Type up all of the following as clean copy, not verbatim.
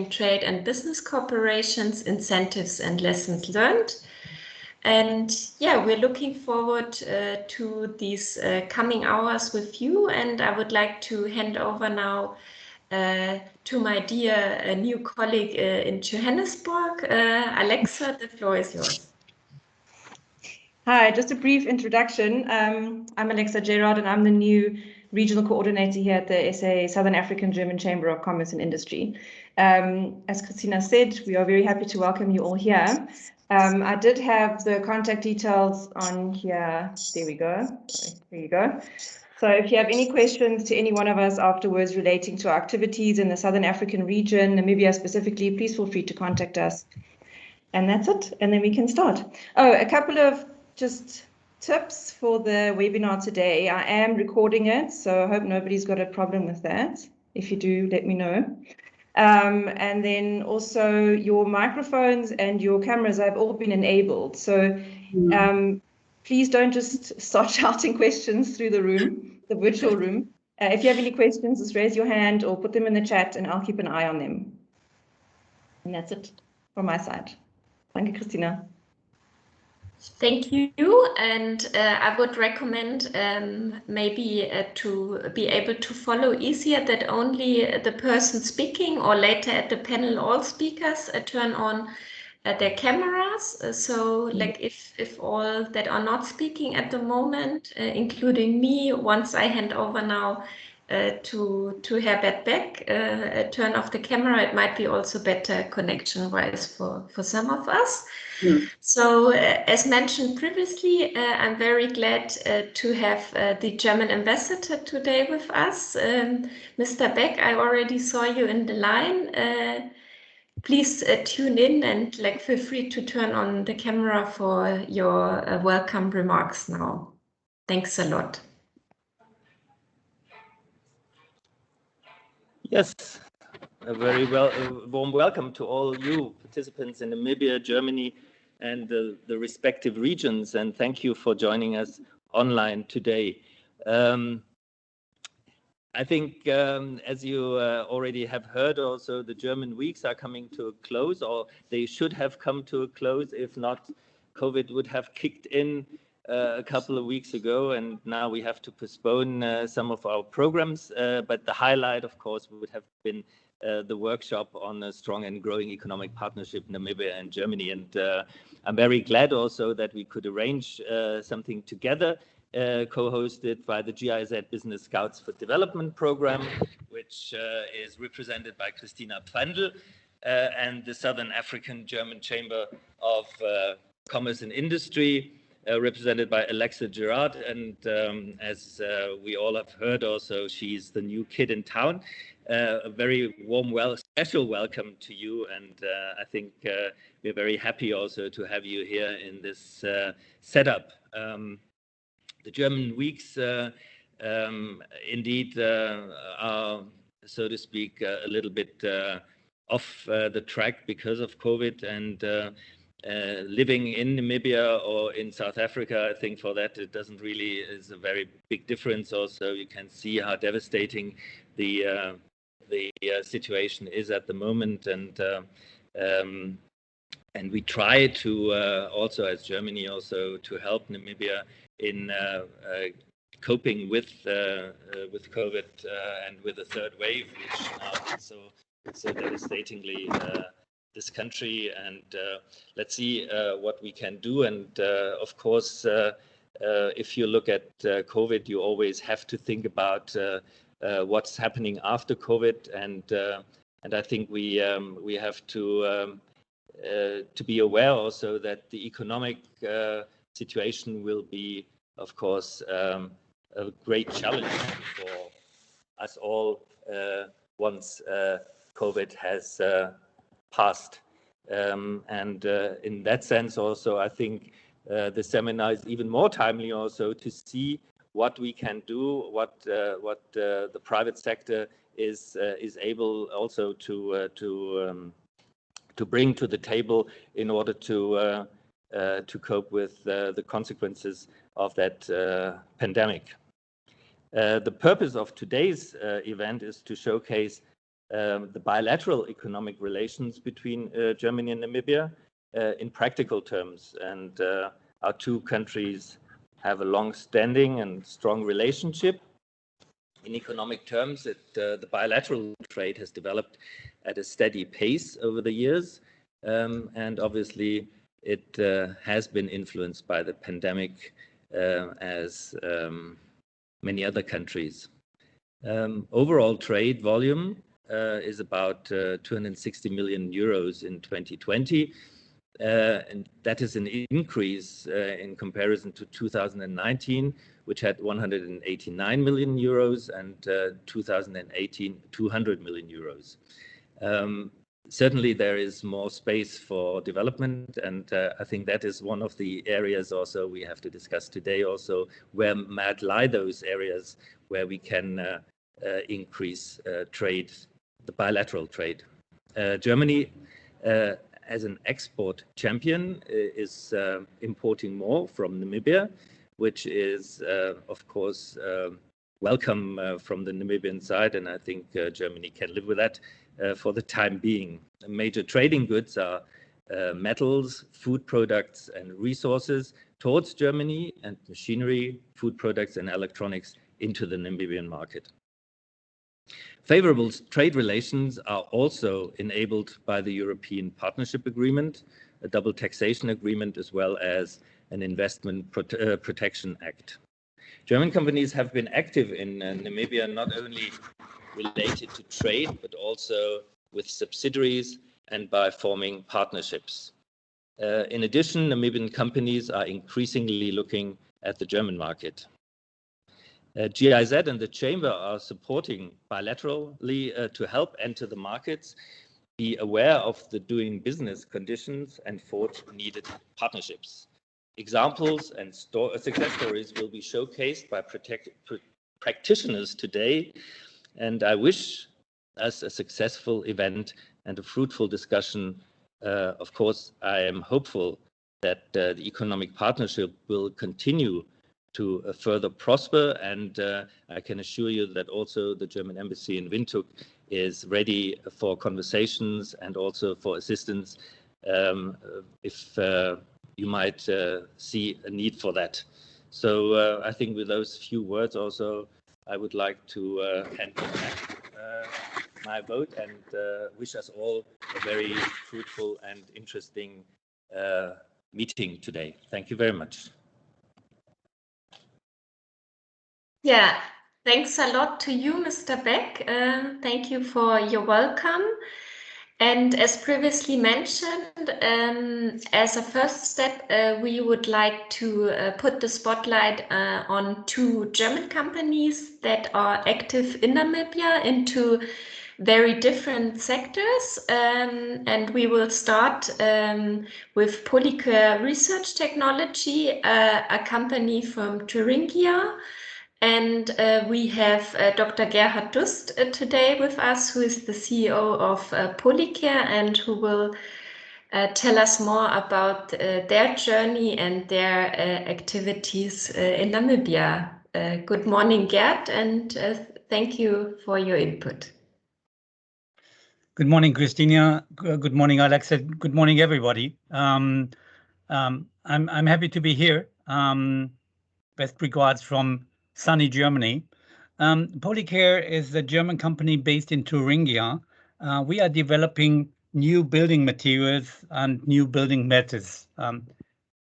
trade and business cooperations, incentives and lessons learned. And yeah, we're looking forward to these coming hours with you. And I would like to hand over now to my dear new colleague in Johannesburg. Alexa, the floor is yours. Hi, just a brief introduction. I'm Alexa Gerard and I'm the new regional coordinator here at the SA Southern African German Chamber of Commerce and Industry. As Christina said, we are very happy to welcome you all here. I did have the contact details on here. There we go. Sorry, there you go. So if you have any questions to any one of us afterwards relating to our activities in the Southern African region, Namibia specifically, please feel free to contact us. And that's it. And then we can start. Oh, a couple of just tips for the webinar today. I am recording it, so I hope nobody's got a problem with that. If you do, let me know. And then also your microphones and your cameras have all been enabled. So please don't just start shouting questions through the room, the virtual room. If you have any questions, just raise your hand or put them in the chat and I'll keep an eye on them. And that's it from my side. Thank you, Christina. Thank you, and I would recommend maybe to be able to follow easier that only the person speaking or later at the panel all speakers turn on their cameras. So like if all that are not speaking at the moment, including me, once I hand over now to Herbert Beck, turn off the camera, it might be also better connection-wise for some of us. So as mentioned previously, I'm very glad to have the German ambassador today with us. Mr. Beck, I already saw you in the line. Please tune in and feel free to turn on the camera for your welcome remarks now. Thanks a lot. Yes, a very warm welcome to all you participants in Namibia, Germany, and the respective regions, and thank you for joining us online today. I think, as you already have heard also, the German weeks are coming to a close, or they should have come to a close. If not, COVID would have kicked in a couple of weeks ago, and now we have to postpone some of our programs. But the highlight, of course, would have been the workshop on a strong and growing economic partnership in Namibia and Germany. And I'm very glad also that we could arrange something together, co-hosted by the GIZ Business Scouts for Development program, which is represented by Christina Pfandl, and the Southern African German Chamber of Commerce and Industry, represented by Alexa Gerard. And as we all have heard also, she's the new kid in town. A very warm, special welcome to you, and I think we're very happy also to have you here in this setup. The German weeks indeed are, so to speak, a little bit off the track because of COVID, and living in Namibia or in South Africa, I think for that it doesn't really is a very big difference. Also, you can see how devastating the situation is at the moment, and we try to also as Germany also to help Namibia in coping with COVID and with the third wave, which now so devastatingly this country. And let's see what we can do. And of course, if you look at COVID, you always have to think about what's happening after COVID, and I think we have to be aware also that the economic situation will be, of course, a great challenge for us all once COVID has passed. And in that sense also, I think the seminar is even more timely also to see what we can do, what the private sector is able also to bring to the table in order to cope with the consequences of that pandemic. The purpose of today's event is to showcase the bilateral economic relations between Germany and Namibia in practical terms. And our two countries have a long-standing and strong relationship. In economic terms, the bilateral trade has developed at a steady pace over the years, and obviously it has been influenced by the pandemic as many other countries. Overall trade volume is about 260 million euros in 2020, and that is an increase in comparison to 2019, which had 189 million euros, and 2018, 200 million euros. Certainly there is more space for development, and I think that is one of the areas also we have to discuss today also, where might lie those areas where we can increase trade, the bilateral trade. Germany, as an export champion, is importing more from Namibia, which is, of course, welcome from the Namibian side, and I think Germany can live with that for the time being. Major trading goods are metals, food products, and resources towards Germany, and machinery, food products, and electronics into the Namibian market. Favorable trade relations are also enabled by the European Partnership Agreement, a double taxation agreement, as well as an Investment Protection Act. German companies have been active in Namibia, not only related to trade, but also with subsidiaries and by forming partnerships. In addition, Namibian companies are increasingly looking at the German market. GIZ and the Chamber are supporting bilaterally to help enter the markets, be aware of the doing business conditions, and forge needed partnerships. Examples and success stories will be showcased by practitioners today, and I wish us a successful event and a fruitful discussion. Of course, I am hopeful that the economic partnership will continue to further prosper, and I can assure you that also the German embassy in Windhoek is ready for conversations and also for assistance if you might see a need for that. So I think with those few words also, I would like to hand back my vote and wish us all a very fruitful and interesting meeting today. Thank you very much. Yeah, thanks a lot to you, Mr. Beck. Thank you for your welcome. And as previously mentioned, as a first step, we would like to put the spotlight on two German companies that are active in Namibia into very different sectors. And we will start with Polycare Research Technology, a company from Thuringia. And we have Dr. Gerhard Dust today with us, who is the CEO of Polycare and who will tell us more about their journey and their activities in Namibia. Good morning, Gerd, and thank you for your input. Good morning, Christina. Good morning, Alexa. Good morning, everybody. I'm happy to be here. Best regards from sunny Germany. Polycare is a German company based in Thuringia. We are developing new building materials and new building methods.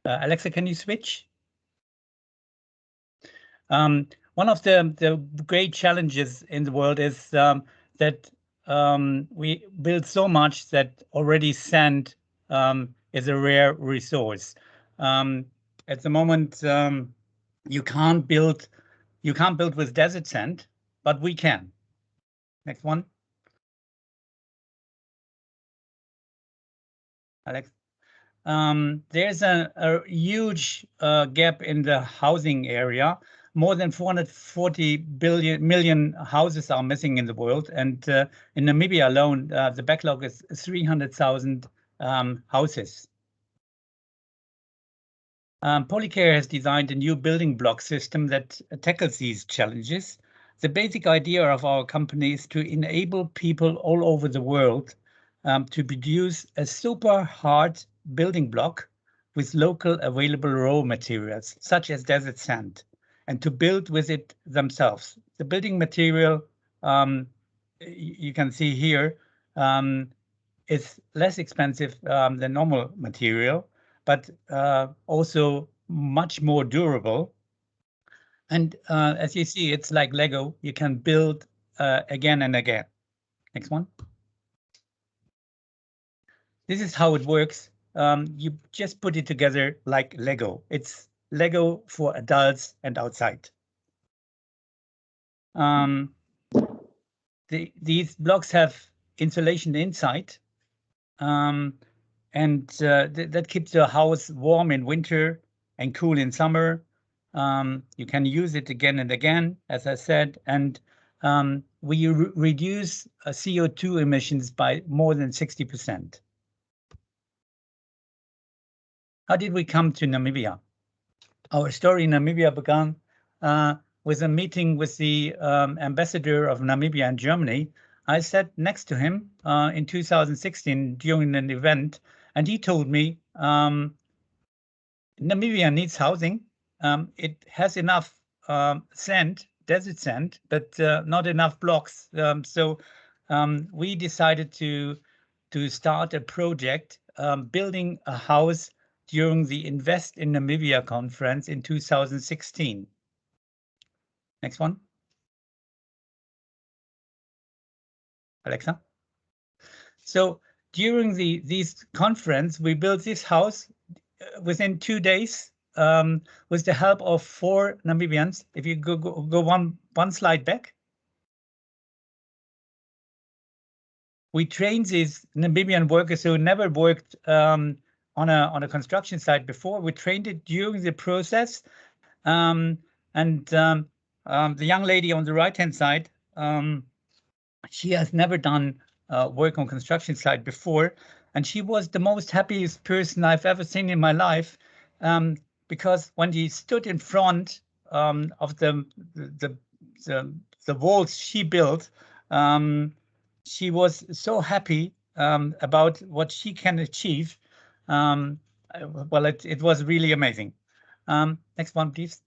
Alexa, can you switch? One of the great challenges in the world is that we build so much that already sand is a rare resource. At the moment, you can't build with desert sand, but we can. Next one. Alex. There's a huge gap in the housing area. More than 440 million houses are missing in the world, and in Namibia alone, the backlog is 300,000 houses. Polycare has designed a new building block system that tackles these challenges. The basic idea of our company is to enable people all over the world to produce a super hard building block with local available raw materials, such as desert sand, and to build with it themselves. The building material you can see here is less expensive than normal material, but also much more durable. And as you see, it's like Lego. You can build again and again. Next one. This is how it works. You just put it together like Lego. It's Lego for adults and outside. These blocks have insulation inside, and that keeps the house warm in winter and cool in summer. You can use it again and again, as I said, and we reduce CO2 emissions by more than 60%. How did we come to Namibia? Our story in Namibia began with a meeting with the ambassador of Namibia and Germany. I sat next to him in 2016 during an event, and he told me Namibia needs housing. It has enough sand, desert sand, but not enough blocks. So we decided to start a project building a house during the Invest in Namibia conference in 2016. Next one. Alexa. So during this conference, we built this house within 2 days with the help of 4 Namibians. If you go one slide back. We trained these Namibian workers who never worked on a construction site before. We trained it during the process, and the young lady on the right-hand side, she has never done work on construction site before, and she was the most happiest person I've ever seen in my life, because when she stood in front of the walls she built, she was so happy about what she can achieve. Well, it was really amazing. Next one, please.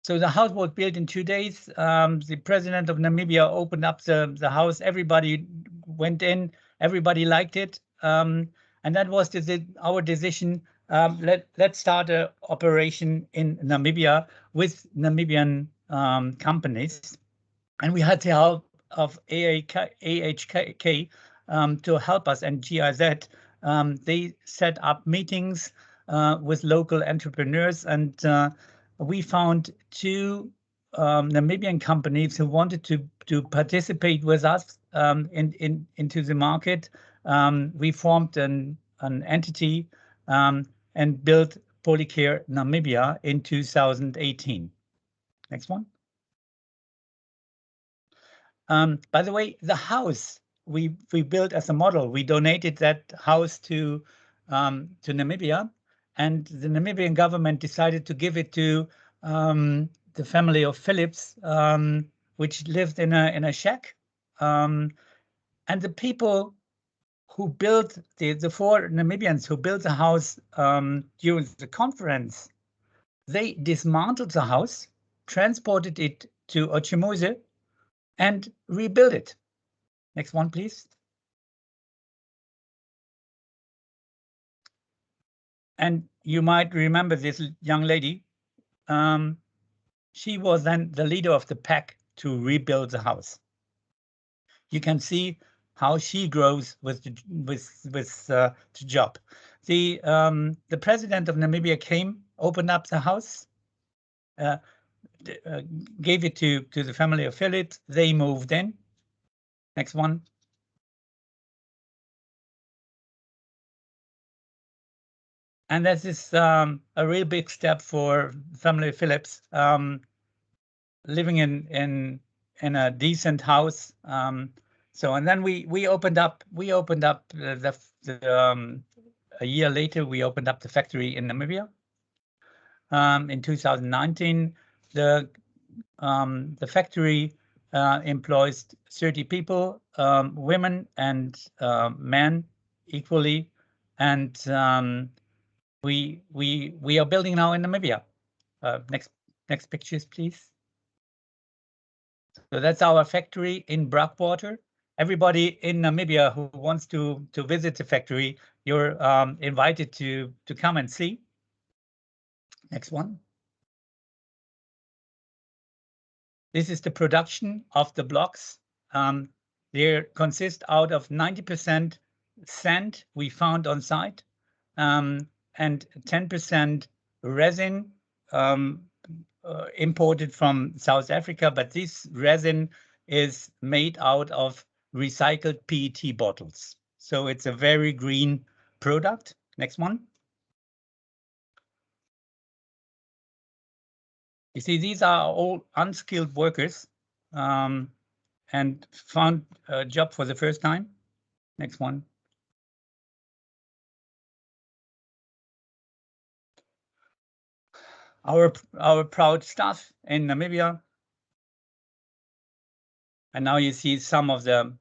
So the house was built in 2 days. The president of Namibia opened up the house. Everybody went in. Everybody liked it. And that was our decision. Let's start an operation in Namibia with Namibian companies. And we had the help of AHK to help us, and GIZ. They set up meetings with local entrepreneurs, and we found 2 Namibian companies who wanted to participate with us into the market. We formed an entity and built Polycare Namibia in 2018. Next one. By the way, the house we built as a model, we donated that house to Namibia, and the Namibian government decided to give it to the family of Phillips, which lived in a shack. And the people who built the 4 Namibians who built the house during the conference, they dismantled the house, transported it to Ochimose, and rebuild it. Next one, please. And you might remember this young lady. She was then the leader of the pack to rebuild the house. You can see how she grows with the job. The president of Namibia came, opened up the house, gave it to the family of Phillips. They moved in. Next one. And this is a real big step for family Phillips, living in a decent house. So, and then we opened up a year later, we opened up the factory in Namibia. In 2019, the The factory employs 30 people, women and men equally, and we are building now in Namibia. Next pictures, please. So that's our factory in Breakwater. Everybody in Namibia who wants to visit the factory, you're invited to come and see. Next one. This is the production of the blocks. They consist out of 90% sand we found on site, and 10% resin imported from South Africa, but this resin is made out of recycled PET bottles. So it's a very green product. Next one. You see, these are all unskilled workers and found a job for the first time. Next one. Our proud staff in Namibia. And now you see some of the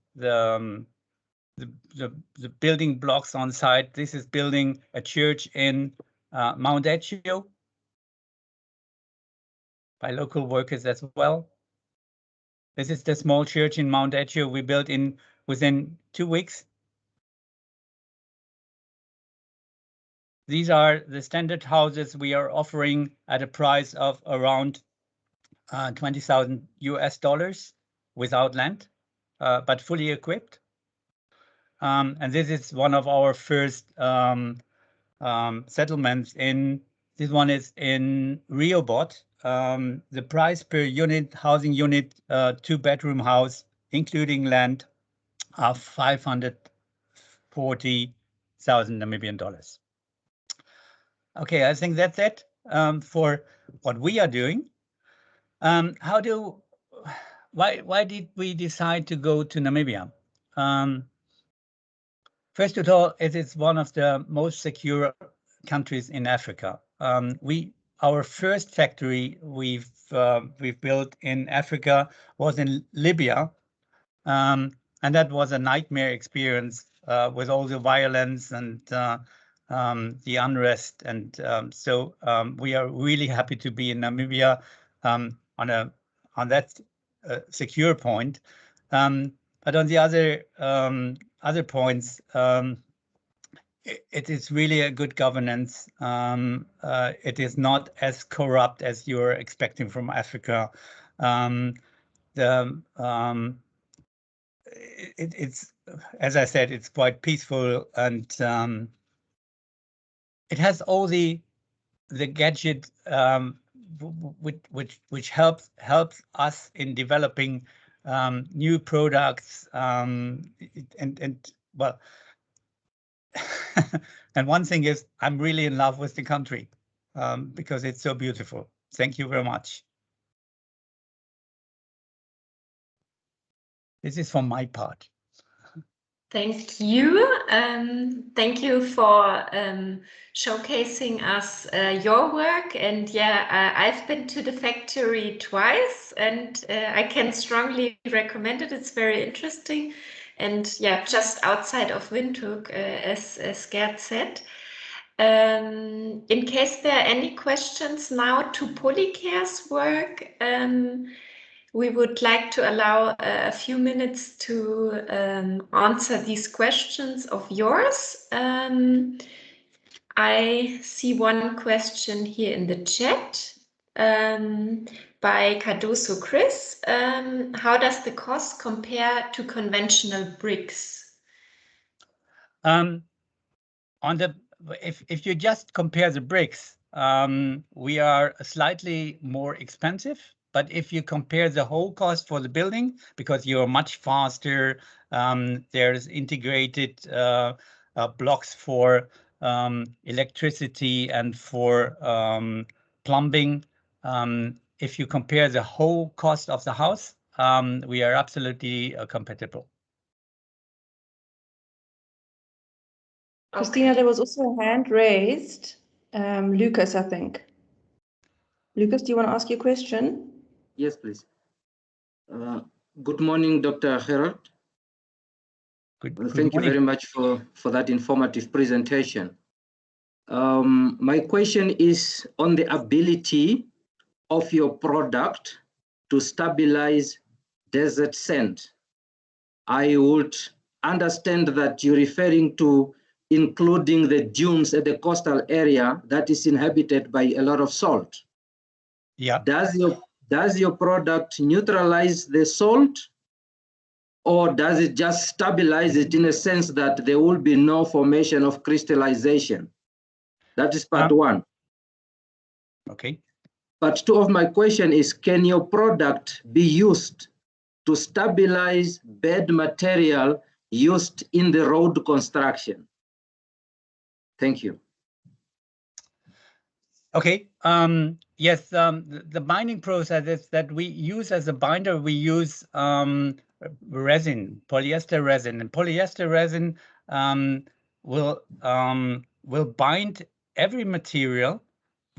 building blocks on site. This is building a church in Mount Etio by local workers as well. This is the small church in Mount Etio we built within 2 weeks. These are the standard houses we are offering at a price of around $20,000 without land, but fully equipped. And this is one of our first settlements this one is in Rehoboth. The price per unit, housing unit, 2-bedroom house, including land, are 540,000 Namibian dollars. Okay, I think that's it for what we are doing. Why did we decide to go to Namibia? First of all, it is one of the most secure countries in Africa. Our first factory we've built in Africa was in Libya, and that was a nightmare experience with all the violence and the unrest. And so we are really happy to be in Namibia on that secure point. But on the other points, it is really a good governance. It is not as corrupt as you're expecting from Africa. It's, as I said, it's quite peaceful, and it has all the gadget which helps us in developing new products, and well. And one thing is, I'm really in love with the country because it's so beautiful. Thank you very much. This is for my part. Thank you. Thank you for showcasing us your work. And yeah, I've been to the factory twice, and I can strongly recommend it. It's very interesting. And yeah, just outside of Windhoek, as Gerd said. In case there are any questions now to Polycare's work, we would like to allow a few minutes to answer these questions of yours. I see one question here in the chat by Cardoso Chris. How does the cost compare to conventional bricks? If you just compare the bricks, we are slightly more expensive. But if you compare the whole cost for the building, because you're much faster, there's integrated blocks for electricity and for plumbing. If you compare the whole cost of the house, we are absolutely compatible. Christina, there was also a hand raised. Lucas, I think. Lucas, do you want to ask your question? Yes, please. Good morning, Dr. Gerard. Good Thank you morning. very much for that informative presentation. My question is on the ability of your product to stabilize desert sand. I would understand that you're referring to including the dunes at the coastal area that is inhabited by a lot of salt. Yeah. Does your product neutralize the salt, or does it just stabilize it in a sense that there will be no formation of crystallization? That is part one. Okay. Part two of my question is, can your product be used to stabilize bed material used in the road construction? Thank you. Okay. Yes, the binding process is that we use as a binder, we use resin, polyester resin, and polyester resin will bind every material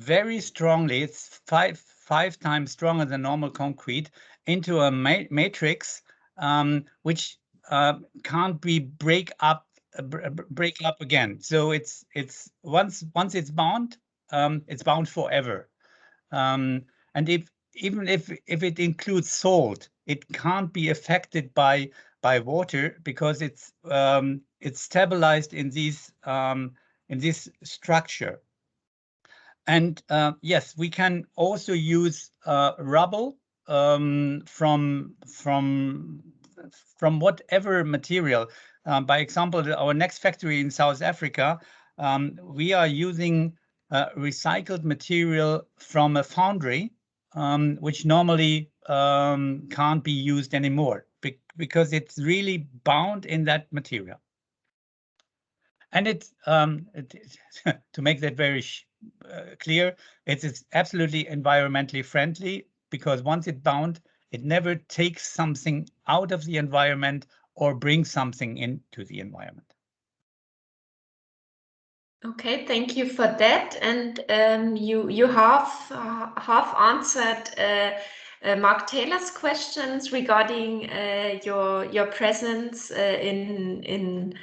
very strongly. It's five times stronger than normal concrete into a matrix which can't be break up again. So it's once it's bound. It's bound forever, and even if it includes salt, it can't be affected by water because it's stabilized in this structure. And yes, we can also use rubble from whatever material. By example, our next factory in South Africa, we are using recycled material from a foundry, which normally can't be used anymore because it's really bound in that material. And it's to make that very clear, it's absolutely environmentally friendly because once it's bound, it never takes something out of the environment or brings something into the environment. Okay, thank you for that. And you have answered Mark Taylor's questions regarding your presence in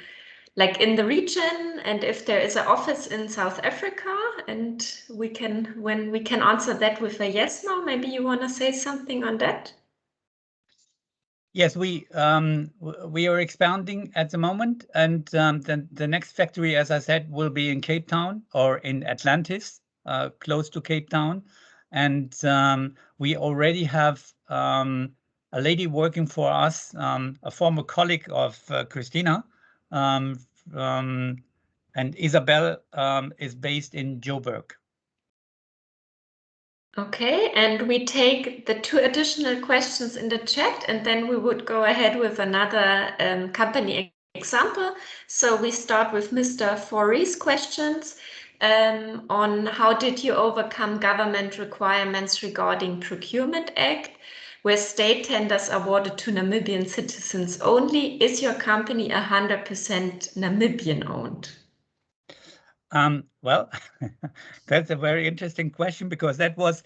the region, and if there is an office in South Africa. And we can answer that with a yes now. Maybe you want to say something on that. Yes, we are expanding at the moment, and the next factory, as I said, will be in Cape Town or in Atlantis, close to Cape Town, and we already have a lady working for us, a former colleague of Christina, and Isabel is based in Joburg. Okay, and we take the 2 additional questions in the chat, and then we would go ahead with another company example. So we start with Mr. Forey's questions on how did you overcome government requirements regarding Procurement Act, where state tenders are awarded to Namibian citizens only. Is your company 100% Namibian owned? Well, that's a very interesting question because that was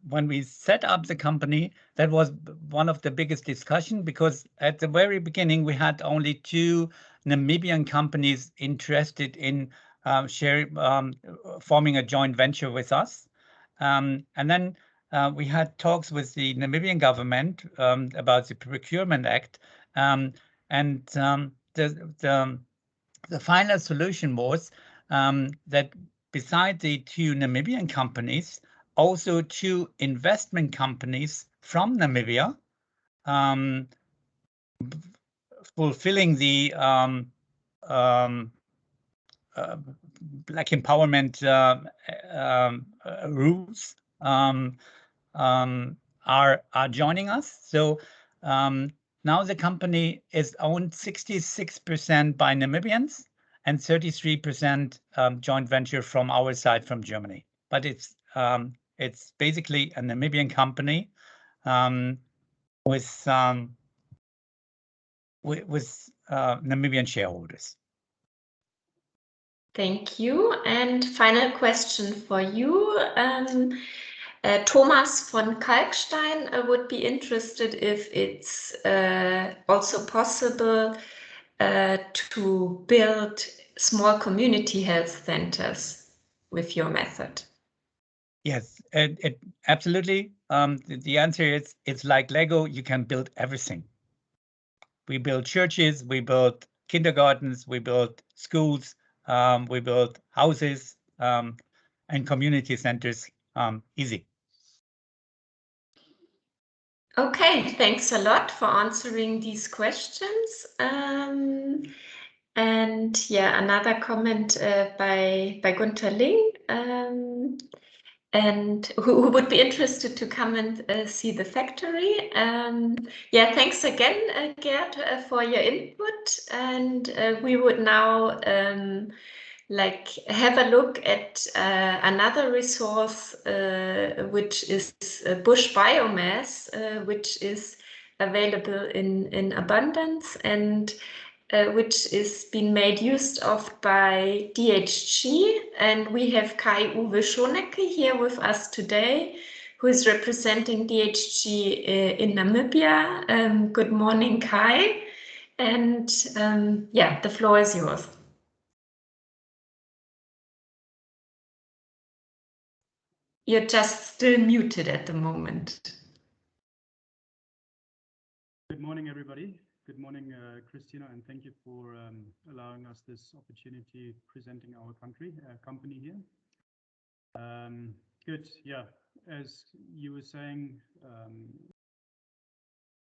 when we set up the company. That was one of the biggest discussion because at the very beginning we had only 2 Namibian companies interested in forming a joint venture with us, and then we had talks with the Namibian government about the Procurement Act, and the final solution was that beside the 2 Namibian companies, also 2 investment companies from Namibia, fulfilling the Black empowerment rules, are joining us. So now the company is owned 66% by Namibians and 33% joint venture from our side from Germany. But it's basically a Namibian company with Namibian shareholders. Thank you. And final question for you. Thomas von Kalkstein would be interested if it's also possible to build small community health centers with your method. Yes, absolutely. The answer is it's like Lego. You can build everything. We build churches, we build kindergartens, we build schools, we build houses and community centers. Easy. Okay, thanks a lot for answering these questions. And yeah, another comment by Gunther Ling, and who would be interested to come and see the factory. Yeah, thanks again, Gerd, for your input. And we would now like have a look at another resource, which is bush biomass, which is available in abundance and which is being made use of by DHG. And we have Kai-Uwe Schonecke here with us today, who is representing DHG in Namibia. Good morning, Kai. And yeah, the floor is yours. You're just still muted at the moment. Good morning, everybody. Good morning, Christina, and thank you for allowing us this opportunity presenting our company here. Good, yeah. As you were saying,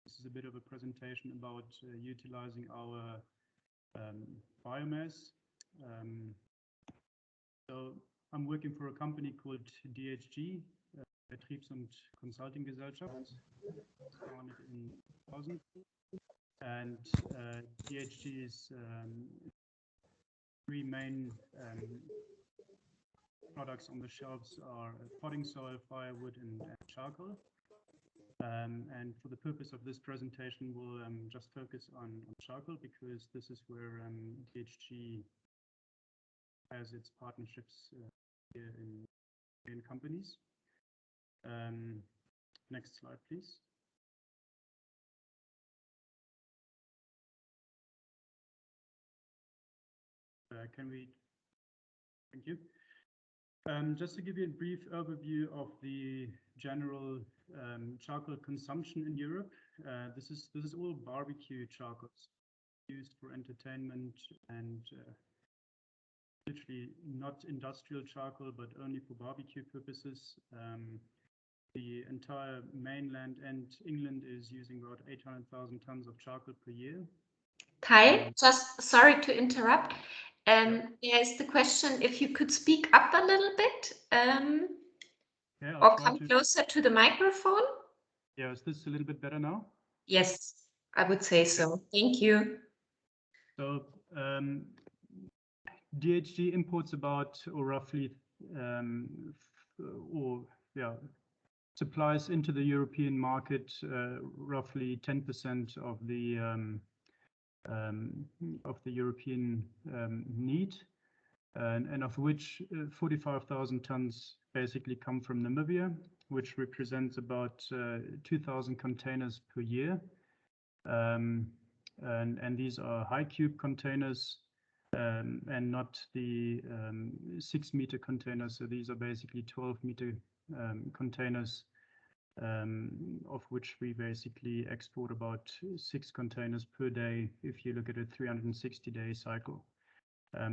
this is a bit of a presentation about utilizing our biomass. So I'm working for a company called DHG, Vertriebs- und Consulting Gesellschaft, founded in 2000. And DHG's three main products on the shelves are potting soil, firewood, and charcoal. And for the purpose of this presentation, we'll just focus on charcoal because this is where DHG has its partnerships here in companies. Next slide, please. Thank you. Just to give you a brief overview of the general charcoal consumption in Europe, this is all barbecue charcoals used for entertainment and literally not industrial charcoal, but only for barbecue purposes. The entire mainland and England is using about 800,000 tons of charcoal per year. Kai, just sorry to interrupt. There's the question if you could speak up a little bit or come closer to the microphone. Yeah, is this a little bit better now? Yes, I would say so. Thank you. So DHG imports about, or roughly, supplies into the European market roughly 10% of the European need, and of which 45,000 tons basically come from Namibia, which represents about 2,000 containers per year. And these are high cube containers and not the 6-meter containers. So these are basically 12-meter containers, of which we basically export about 6 containers per day if you look at a 360-day cycle.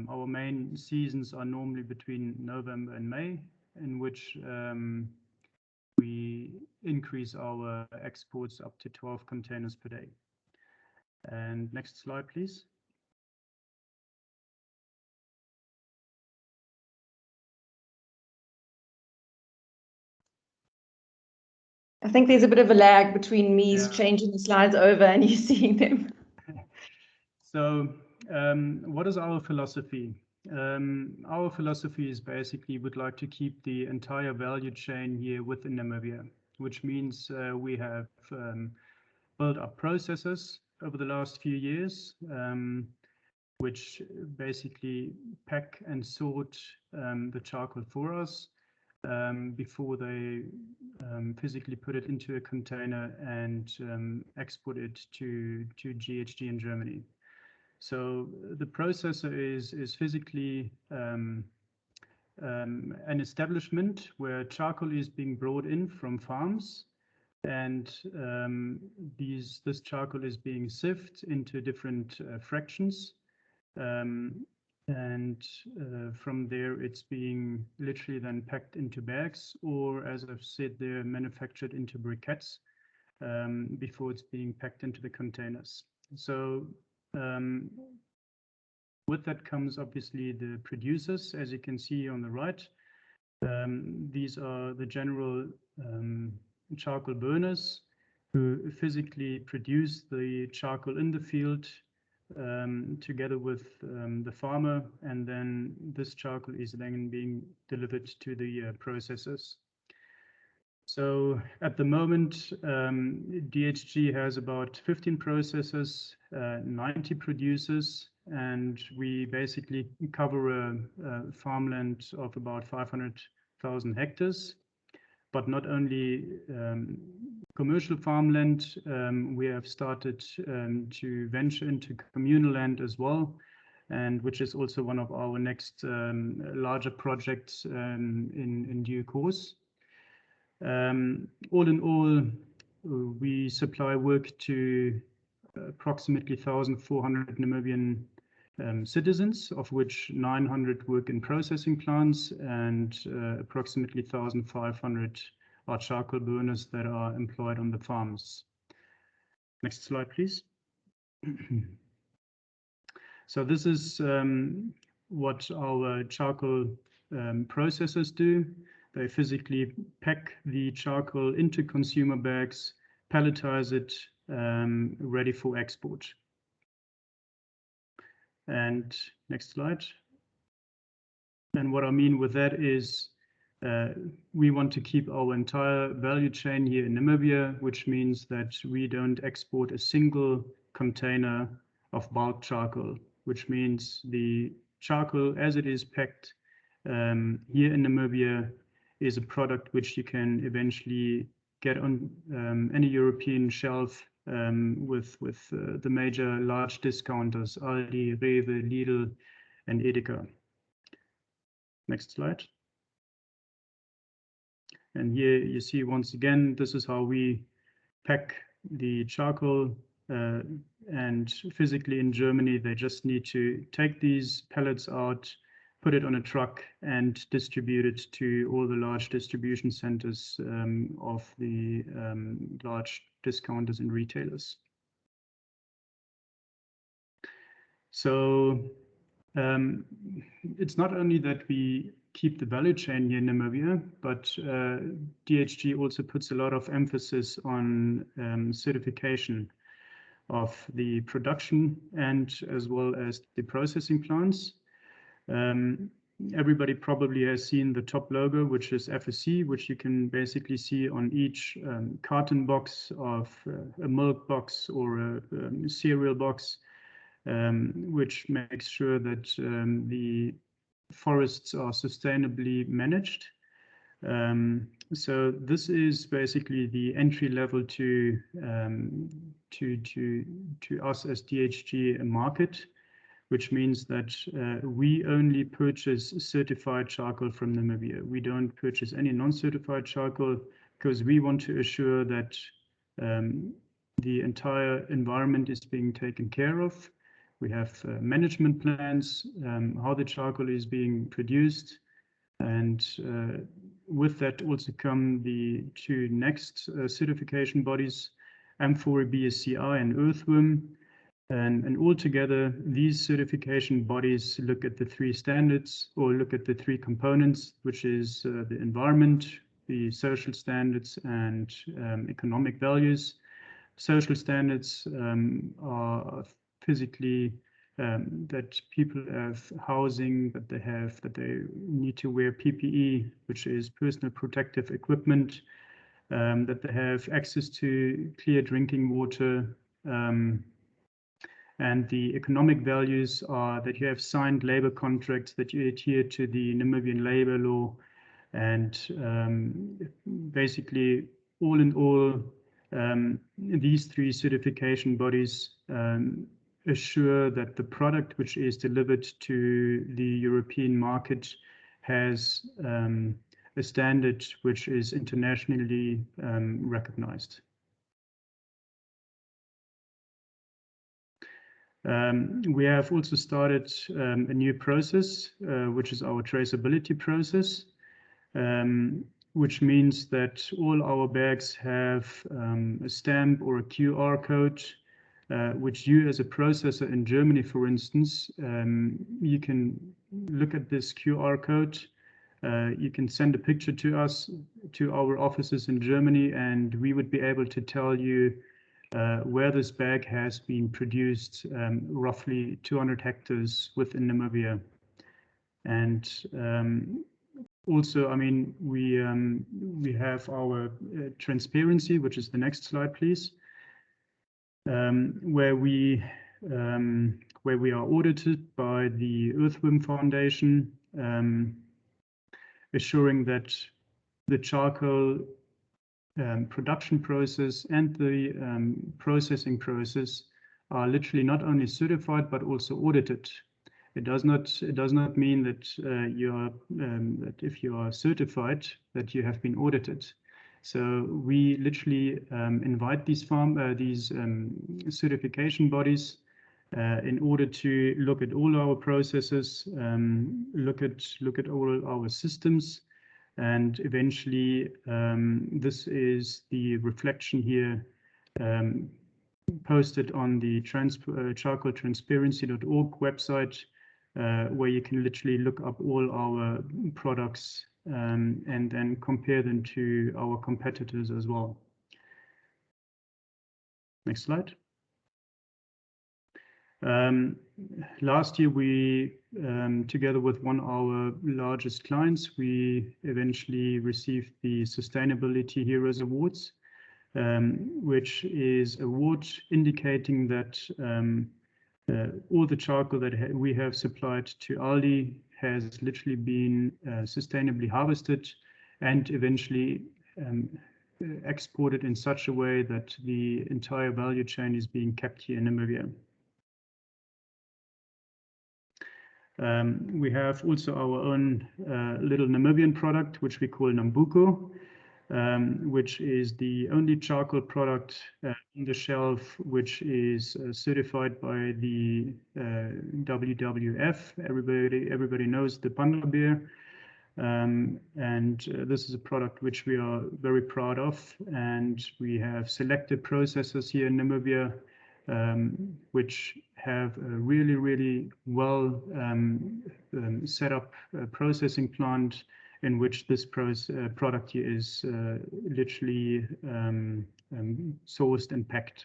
Our main seasons are normally between November and May, in which we increase our exports up to 12 containers per day. And next slide, please. I think there's a bit of a lag between me changing the slides over and you seeing them. So what is our philosophy? Our philosophy is basically we'd like to keep the entire value chain here within Namibia, which means we have built up processes over the last few years, which basically pack and sort the charcoal for us. before they physically put it into a container and export it to GHG in Germany. So the processor is physically an establishment where charcoal is being brought in from farms, and this charcoal is being sieved into different fractions. From there, it's being literally then packed into bags, or as I've said, they're manufactured into briquettes before it's being packed into the containers. So with that comes obviously the producers, as you can see on the right. These are the general charcoal burners who physically produce the charcoal in the field together with the farmer, and then this charcoal is then being delivered to the processors. So at the moment, DHG has about 15 processors, 90 producers, and we basically cover a farmland of about 500,000 hectares. But not only commercial farmland, we have started to venture into communal land as well, and which is also one of our next larger projects in due course. All in all, we supply work to approximately 1,400 Namibian citizens, of which 900 work in processing plants, and approximately 1,500 are charcoal burners that are employed on the farms. Next slide, please. So this is what our charcoal processors do. They physically pack the charcoal into consumer bags, palletize it, ready for export. And next slide. And what I mean with that is we want to keep our entire value chain here in Namibia, which means that we don't export a single container of bulk charcoal, which means the charcoal as it is packed here in Namibia is a product which you can eventually get on any European shelf with the major large discounters, Aldi, Rewe, Lidl, and Edeka. Next slide. And here you see once again, this is how we pack the charcoal, and physically in Germany, they just need to take these pellets out, put it on a truck, and distribute it to all the large distribution centers of the large discounters and retailers. So it's not only that we keep the value chain here in Namibia, but DHG also puts a lot of emphasis on certification of the production and as well as the processing plants. Everybody probably has seen the top logo, which is FSC, which you can basically see on each carton box of a milk box or a cereal box, which makes sure that the forests are sustainably managed. So this is basically the entry level to us as DHG market, which means that we only purchase certified charcoal from Namibia. We don't purchase any non-certified charcoal because we want to assure that the entire environment is being taken care of. We have management plans, how the charcoal is being produced, and with that also come the two next certification bodies, Amphora BSCI and Earthworm. And altogether, these certification bodies look at the three standards, or look at the three components, which is the environment, the social standards, and economic values. Social standards are physically that people have housing, that they need to wear PPE, which is personal protective equipment, that they have access to clear drinking water. And the economic values are that you have signed labor contracts, that you adhere to the Namibian labor law, And basically, all in all, these three certification bodies assure that the product which is delivered to the European market has a standard which is internationally recognized. We have also started a new process, which is our traceability process, which means that all our bags have a stamp or a QR code, which you as a processor in Germany, for instance, you can look at this QR code. You can send a picture to us, to our offices in Germany, and we would be able to tell you where this bag has been produced, roughly 200 hectares within Namibia. And also, I mean, we have our transparency, which is the next slide, please, where we are audited by the Earthworm Foundation, assuring that the charcoal production process and the processing process are literally not only certified but also audited. It does not mean that that if you are certified that you have been audited. So we literally invite these certification bodies in order to look at all our processes, look at all our systems, and eventually this is the reflection here posted on the charcoaltransparency.org website, where you can literally look up all our products and then compare them to our competitors as well. Next slide. Last year, we, together with one of our largest clients, we eventually received the Sustainability Heroes Awards, which is an award indicating that all the charcoal that we have supplied to Aldi has literally been sustainably harvested and eventually exported in such a way that the entire value chain is being kept here in Namibia. We have also our own little Namibian product, which we call Nambuko, which is the only charcoal product on the shelf which is certified by the WWF. Everybody knows the panda bear. And this is a product which we are very proud of. And we have selected processors here in Namibia, which have a really, really well set up processing plant in which this product here is literally sourced and packed.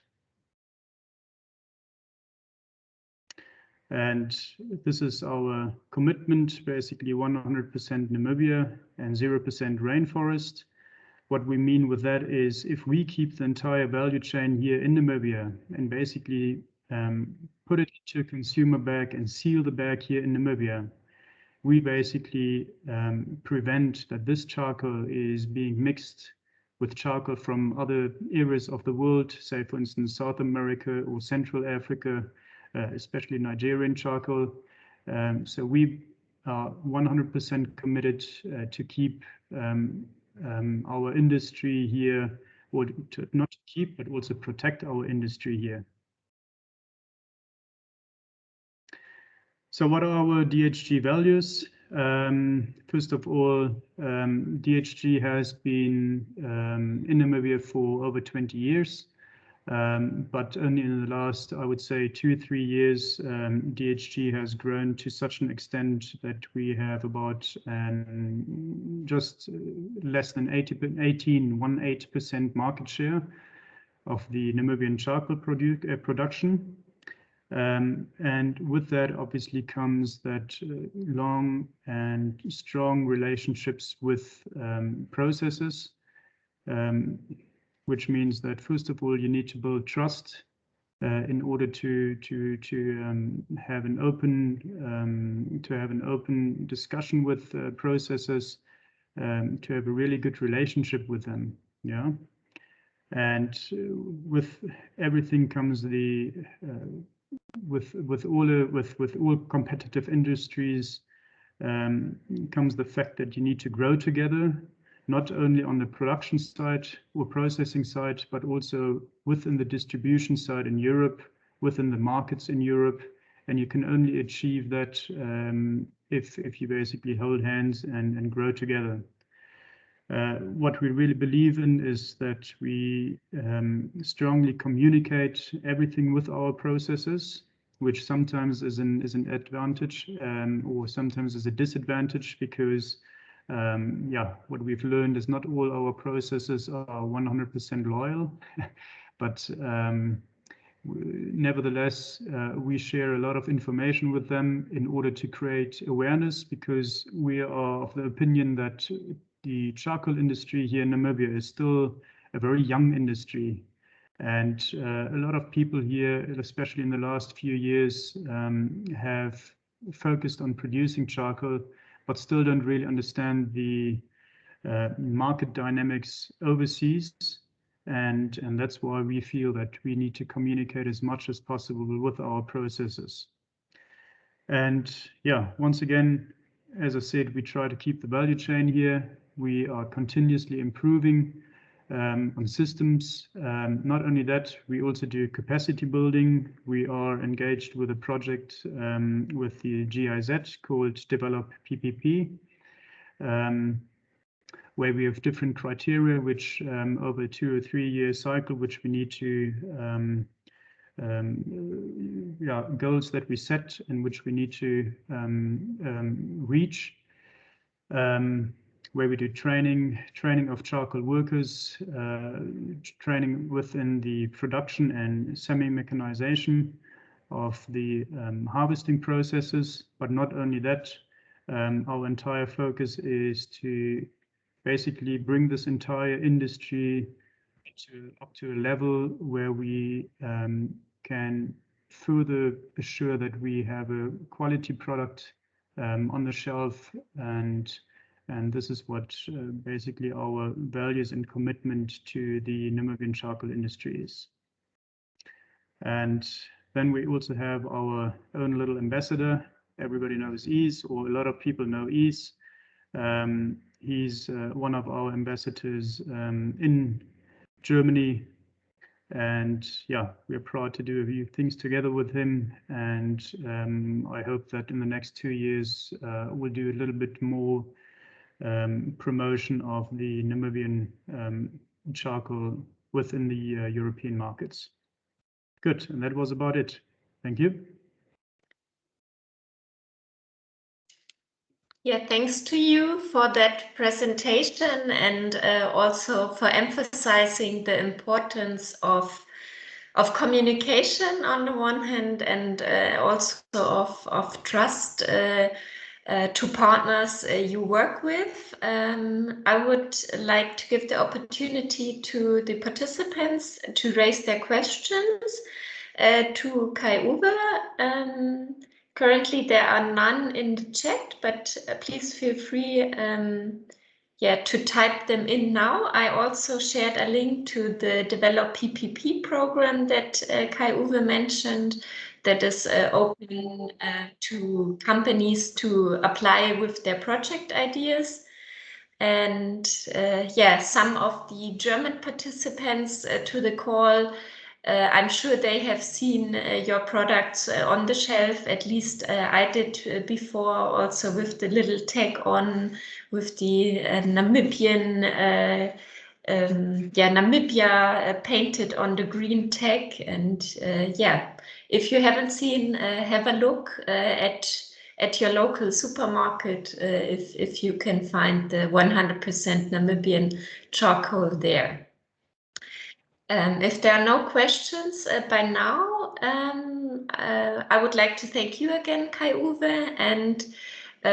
And this is our commitment, basically 100% Namibia and 0% rainforest. What we mean with that is if we keep the entire value chain here in Namibia and basically put it into a consumer bag and seal the bag here in Namibia, we basically prevent that this charcoal is being mixed with charcoal from other areas of the world, say for instance South America or Central Africa, especially Nigerian charcoal. So we are 100% committed to keep our industry here, or to not keep, but also protect our industry here. So what are our DHG values? First of all, DHG has been in Namibia for over 20 years. But only in the last, I would say, 2-3 years, DHG has grown to such an extent that we have about just less than 18% market share of the Namibian charcoal production. And with that, obviously, comes that long and strong relationships with processors. Which means that first of all, you need to build trust in order to have an open discussion with processors, to have a really good relationship with them. Yeah, and with everything comes the with all competitive industries comes the fact that you need to grow together, not only on the production side or processing side, but also within the distribution side in Europe, within the markets in Europe. And you can only achieve that if you basically hold hands and grow together. What we really believe in is that we strongly communicate everything with our processes, which sometimes is an advantage or sometimes is a disadvantage, because what we've learned is not all our processes are 100% loyal, but nevertheless, we share a lot of information with them in order to create awareness, because we are of the opinion that the charcoal industry here in Namibia is still a very young industry. And a lot of people here, especially in the last few years, have focused on producing charcoal, but still don't really understand the market dynamics overseas. And that's why we feel that we need to communicate as much as possible with our processes. And yeah, once again, as I said, we try to keep the value chain here. We are continuously improving on systems. Not only that, we also do capacity building. We are engaged with a project with the GIZ called Develop PPP, where we have different criteria, which over a 2 or 3 year cycle, which we need to goals that we set and which we need to reach, where we do training of charcoal workers, training within the production and semi-mechanization of the harvesting processes. But not only that, our entire focus is to basically bring this entire industry up to a level where we can further assure that we have a quality product on the shelf, and this is what basically our values and commitment to the Namibian charcoal industry is. And then we also have our own little ambassador. Everybody knows Ease, or a lot of people know Ease. He's one of our ambassadors in Germany, and yeah, we're proud to do a few things together with him. And I hope that in the next 2 years we'll do a little bit more promotion of the Namibian charcoal within the European markets. Good, and that was about it. Thank you. Yeah, thanks to you for that presentation, and also for emphasizing the importance of communication on the one hand, and also of trust to partners you work with. I would like to give the opportunity to the participants to raise their questions to Kai-Uwe. Currently, there are none in the chat, but please feel free to type them in now. I also shared a link to the Develop PPP program that Kai-Uwe mentioned, that is open to companies to apply with their project ideas. And some of the German participants to the call, I'm sure they have seen your products on the shelf. At least I did before, also with the little tag on, with the Namibia painted on the green tag. And if you haven't seen, have a look at your local supermarket if you can find the 100% Namibian charcoal there. If there are no questions by now, I would like to thank you again, Kai-Uwe, and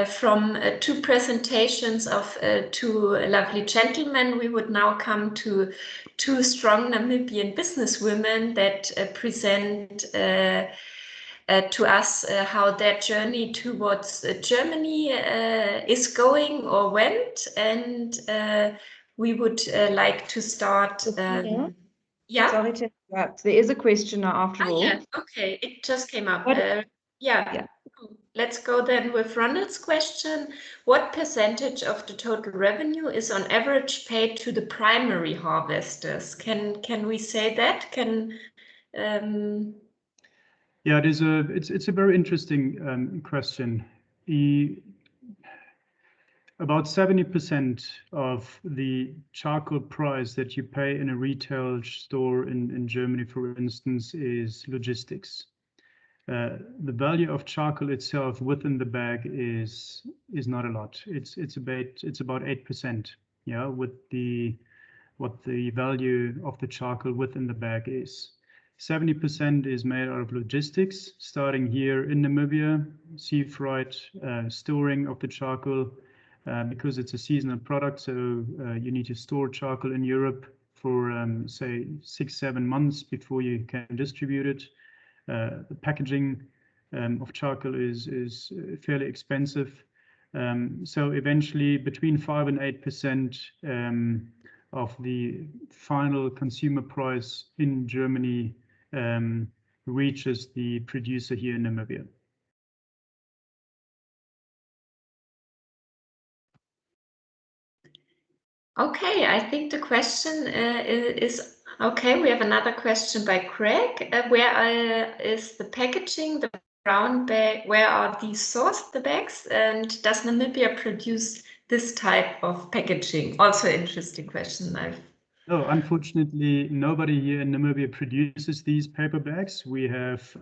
from 2 presentations of 2 lovely gentlemen, we would now come to 2 strong Namibian businesswomen that present to us how their journey towards Germany is going or went, and we would like to start. Yeah. Sorry to interrupt. There is a question now after all. Yeah. Okay, it just came up. Yeah. Let's go then with Ronald's question. What percentage of the total revenue is on average paid to the primary harvesters? Can we say that? Yeah, it's a very interesting question. About 70% of the charcoal price that you pay in a retail store in Germany, for instance, is logistics. The value of charcoal itself within the bag is not a lot. It's about 8%. Yeah, what the value of the charcoal within the bag is. 70% is made out of logistics, starting here in Namibia, sea freight, storing of the charcoal, because it's a seasonal product. So you need to store charcoal in Europe for say 6-7 months before you can distribute it. The packaging of charcoal is fairly expensive. So eventually between 5 and 8% of the final consumer price in Germany reaches the producer here in Namibia. Okay, I think the question is okay. We have another question by Craig. Where is the packaging, the brown bag? Where are these sourced, the bags? And does Namibia produce this type of packaging? Also, interesting question. No, unfortunately, nobody here in Namibia produces these paper bags. We have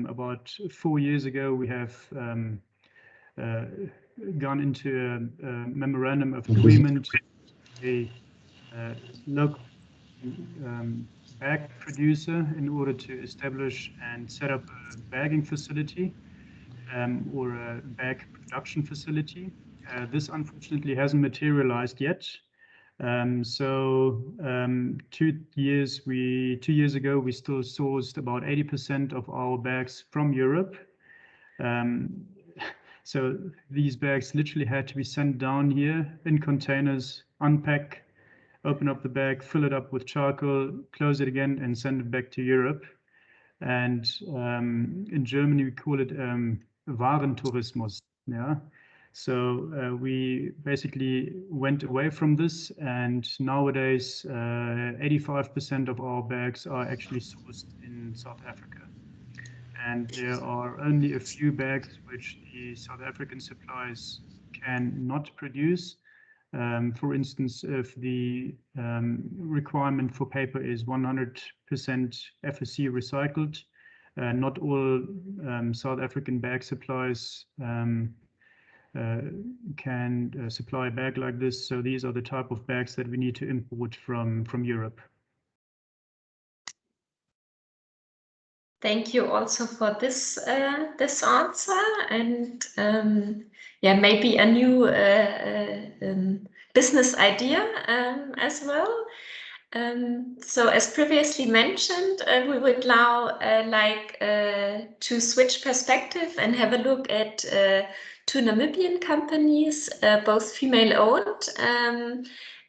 about 4 years ago, we have gone into a memorandum of agreement. A local bag producer in order to establish and set up a bagging facility or a bag production facility. This unfortunately hasn't materialized yet. 2 years ago, we still sourced about 80% of our bags from Europe. So these bags literally had to be sent down here in containers, unpack, open up the bag, fill it up with charcoal, close it again, and send it back to Europe. And in Germany, we call it Warentourismus. Yeah. So we basically went away from this, and nowadays 85% of our bags are actually sourced in South Africa. And there are only a few bags which the South African suppliers cannot produce. For instance, if the requirement for paper is 100% FSC recycled, not all South African bag suppliers can supply a bag like this. So these are the type of bags that we need to import from Europe. Thank you also for this this answer, and yeah, maybe a new business idea as well. So as previously mentioned, we would now like to switch perspective and have a look at 2 Namibian companies, both female-owned.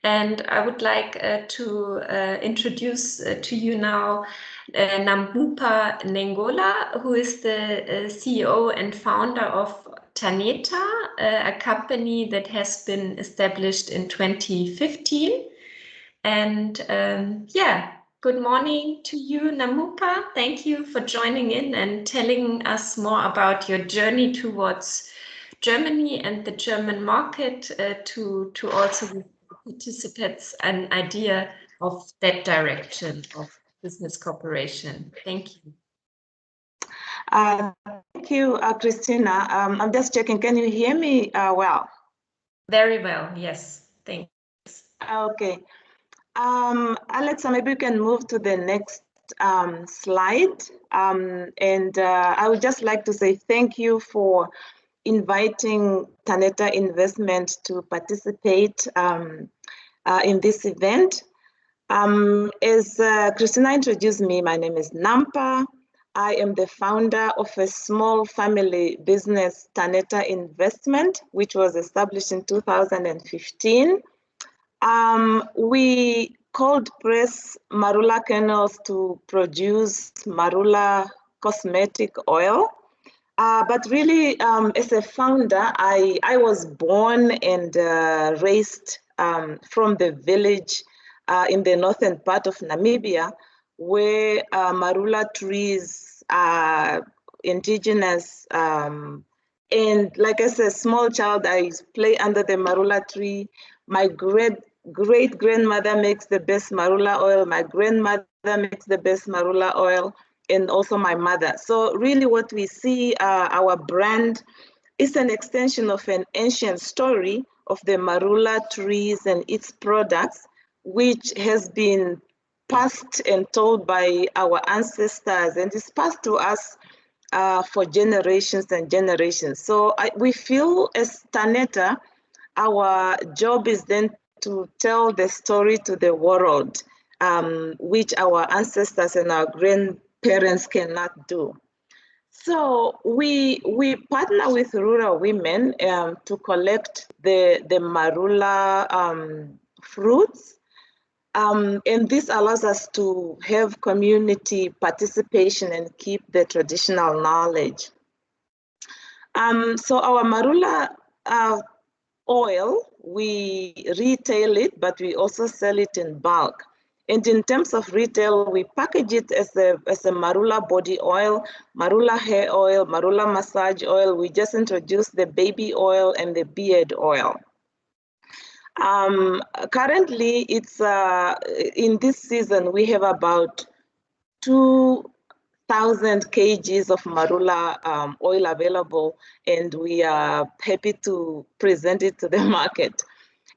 And I would like to introduce to you now Nambupa Nengola, who is the CEO and founder of Taneta, a company that has been established in 2015. And yeah, good morning to you, Nambupa. Thank you for joining in and telling us more about your journey towards Germany and the German market, to also give participants an idea of that direction of business cooperation. Thank you. Thank you, Christina. I'm just checking. Can you hear me well? Very well, yes. Thanks. Okay. Alexa, maybe you can move to the next slide. I would just like to say thank you for inviting Taneta Investment to participate in this event. As Christina introduced me, my name is Nampa. I am the founder of a small family business, Taneta Investment, which was established in 2015. We cold press marula kernels to produce marula cosmetic oil. But really, as a founder, I was born and raised from the village in the northern part of Namibia, where marula trees are indigenous. And like as a small child, I play under the marula tree. My great-grandmother makes the best marula oil. My grandmother makes the best marula oil, and also my mother. So really what we see, our brand is an extension of an ancient story of the marula trees and its products, which has been passed and told by our ancestors, and is passed to us for generations and generations. So we feel as Taneta, our job is then to tell the story to the world, which our ancestors and our grandparents cannot do. So we partner with rural women to collect the marula fruits. And this allows us to have community participation and keep the traditional knowledge. So our marula oil, we retail it, but we also sell it in bulk. And in terms of retail, we package it as a marula body oil, marula hair oil, marula massage oil. We just introduced the baby oil and the beard oil. Currently, it's in this season, we have about 2,000 kgs of marula oil available, and we are happy to present it to the market.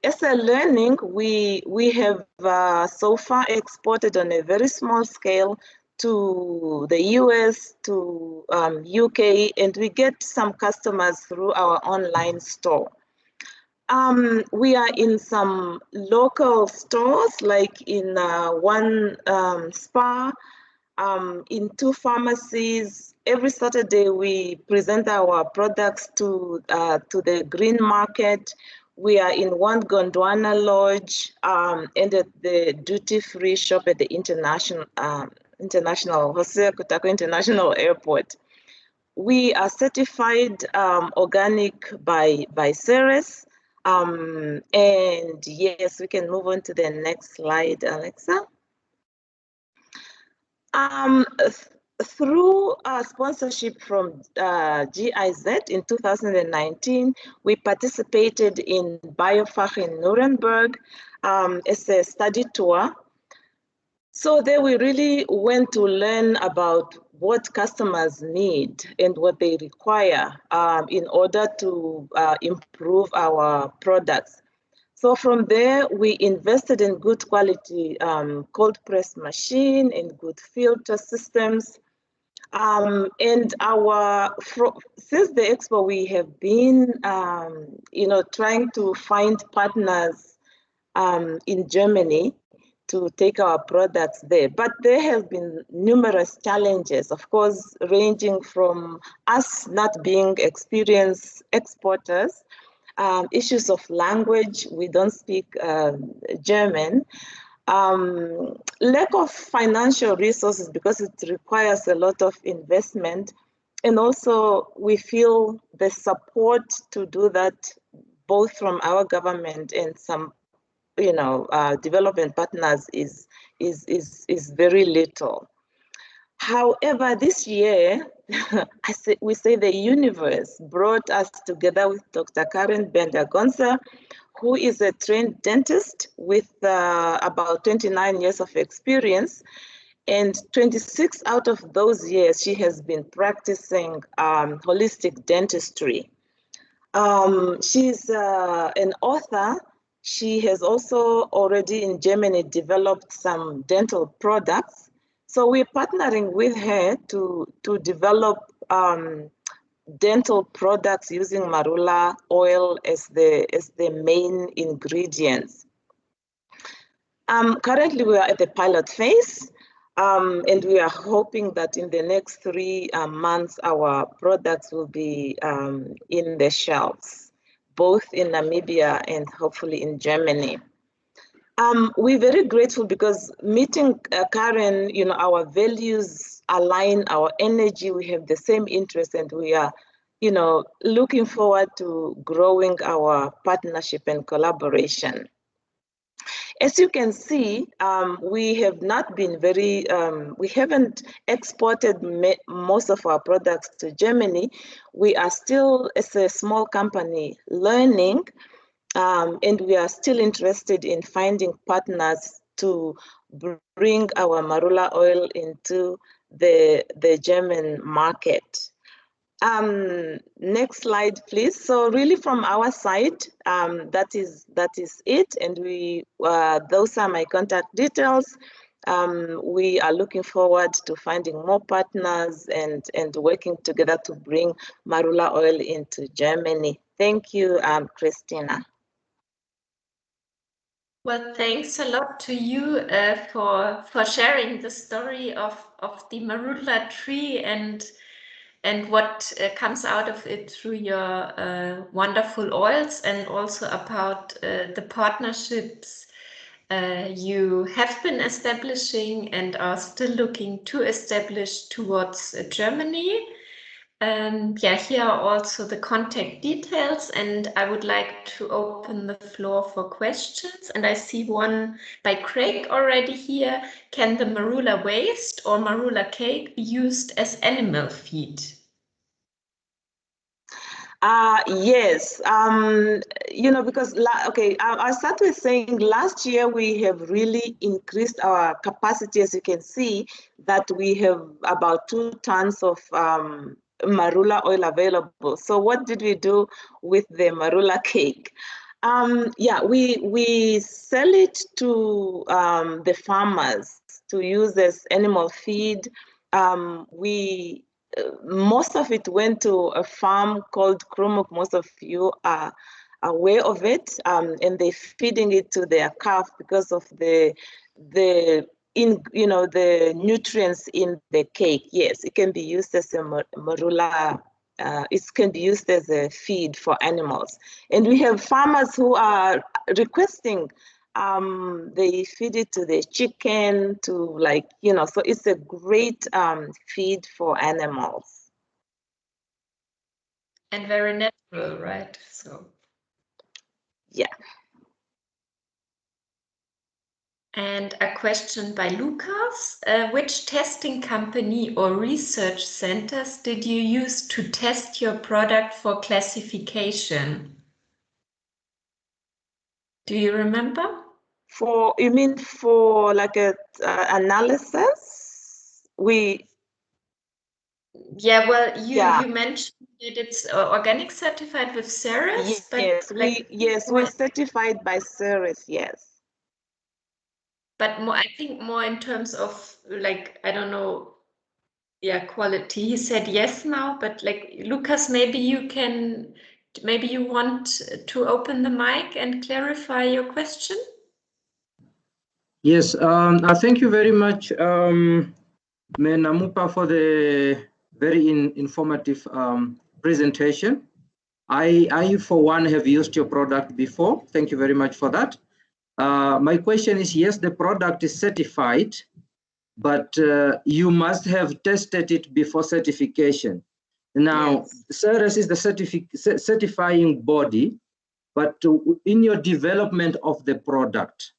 As a learning, we have so far exported on a very small scale to the US, to UK, and we get some customers through our online store. We are in some local stores, like in one spa, in 2 pharmacies. Every Saturday, we present our products to the green market. We are in one Gondwana lodge and at the duty-free shop at the International Hosea Kutako International Airport. We are certified organic by Ceres. And yes, we can move on to the next slide, Alexa. Through sponsorship from GIZ in 2019, we participated in BioFach in Nuremberg as a study tour. So there we really went to learn about what customers need and what they require in order to improve our products. So from there, we invested in good quality cold press machine and good filter systems. And since the expo, we have been, trying to find partners in Germany to take our products there. But there have been numerous challenges, of course, ranging from us not being experienced exporters, issues of language, we don't speak German, lack of financial resources because it requires a lot of investment. And also we feel the support to do that, both from our government and some development partners is very little. However, this year, we say the universe brought us together with Dr. Karen Bender-Gonza, who is a trained dentist with about 29 years of experience. And 26 out of those years, she has been practicing holistic dentistry. She's an author. She has also already in Germany developed some dental products. So we're partnering with her to develop dental products using marula oil as the main ingredients. Currently, we are at the pilot phase. And we are hoping that in the next 3 months, our products will be in the shelves, both in Namibia and hopefully in Germany. We're very grateful because meeting Karen, our values align, our energy, we have the same interest, and we are, looking forward to growing our partnership and collaboration. As you can see, we have not been very, we haven't exported most of our products to Germany. We are still, as a small company, learning, and we are still interested in finding partners to bring our marula oil into the German market. Next slide, please. So really from our side, that is it. And those are my contact details. We are looking forward to finding more partners and working together to bring marula oil into Germany. Thank you, Christina. Well, thanks a lot to you for sharing the story of the marula tree and what comes out of it through your wonderful oils, and also about the partnerships you have been establishing and are still looking to establish towards Germany. Yeah, here are also the contact details, and I would like to open the floor for questions. And I see one by Craig already here. Can the marula waste or marula cake be used as animal feed? Yes, because, I'll start with saying last year we have really increased our capacity. As you can see, that we have about 2 tons of marula oil available. So what did we do with the marula cake? Yeah, we sell it to the farmers to use as animal feed. Most of it went to a farm called Krumuk. Most of you are aware of it, and they're feeding it to their calf because of the nutrients in the cake. Yes, it can be used as a marula. It can be used as a feed for animals. And we have farmers who are requesting they feed it to the chicken, so it's a great feed for animals. And very natural, right? So. Yeah. And a question by Lucas. Which testing company or research centers did you use to test your product for classification? Do you remember? You mean for like a analysis? Yeah, well, you mentioned that it's organic certified with Ceres. Yes, we're certified by Ceres, yes. But more, I think more in terms of I don't know, quality. He said yes now, but Lucas, maybe you want to open the mic and clarify your question. Yes, thank you very much, Namupa, for the very informative presentation. I, for one, have used your product before. Thank you very much for that. My question is, yes, the product is certified, but you must have tested it before certification. Now, Ceres is the certifying body, but in your development of the product,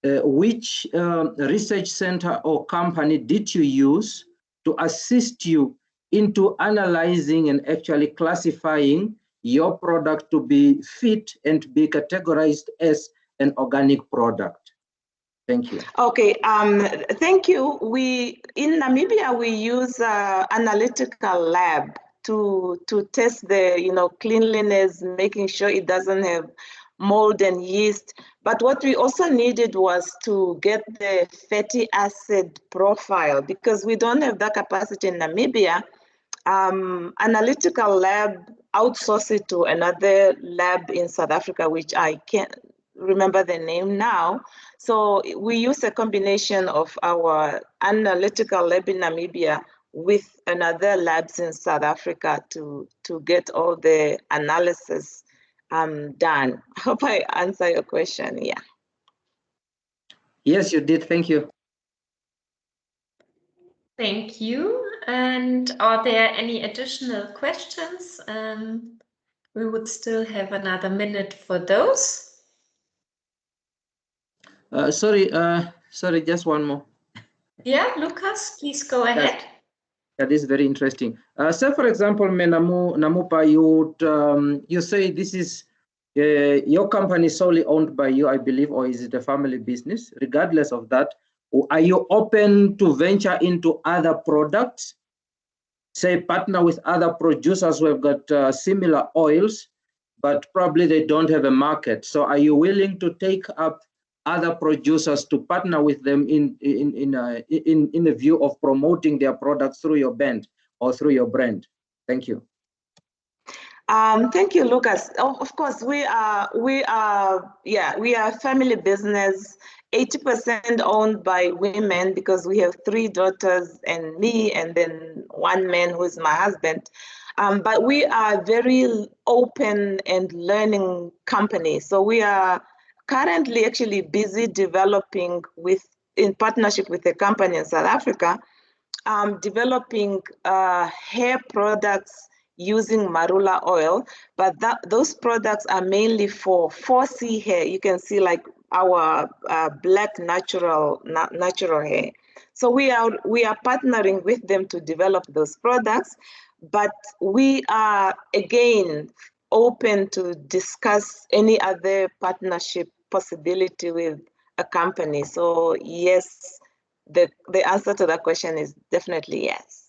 which research center or company did you use to assist you into analyzing and actually classifying your product to be fit and be categorized as an organic product? Thank you. Okay, thank you. In Namibia, we use analytical lab to test the cleanliness, making sure it doesn't have mold and yeast. But what we also needed was to get the fatty acid profile, because we don't have that capacity in Namibia. Analytical lab outsource it to another lab in South Africa, which I remember the name now. So we use a combination of our analytical lab in Namibia with another labs in South Africa to get all the analysis done. I hope I answer your question. Yeah. Yes, you did. Thank you. Thank you. And are there any additional questions? We would still have another minute for those. Sorry, just one more. Yeah, Lucas, please go ahead. Yes. That is very interesting. So, for example, Namupa, you say this is your company solely owned by you, I believe, or is it a family business? Regardless of that, are you open to venture into other products? Say, partner with other producers who have got similar oils, but probably they don't have a market. So, are you willing to take up other producers to partner with them in the view of promoting their products through your band or through your brand? Thank you. Thank you, Lucas. Of course, we are a family business, 80% owned by women because we have 3 daughters and me, and then 1 man who is my husband. But we are very open and learning company. So we are currently actually busy developing in partnership with a company in South Africa, developing hair products using marula oil, but those products are mainly for 4C hair. You can see like our black natural hair. So we are partnering with them to develop those products, but we are again open to discuss any other partnership possibility with a company. So yes, the answer to that question is definitely yes.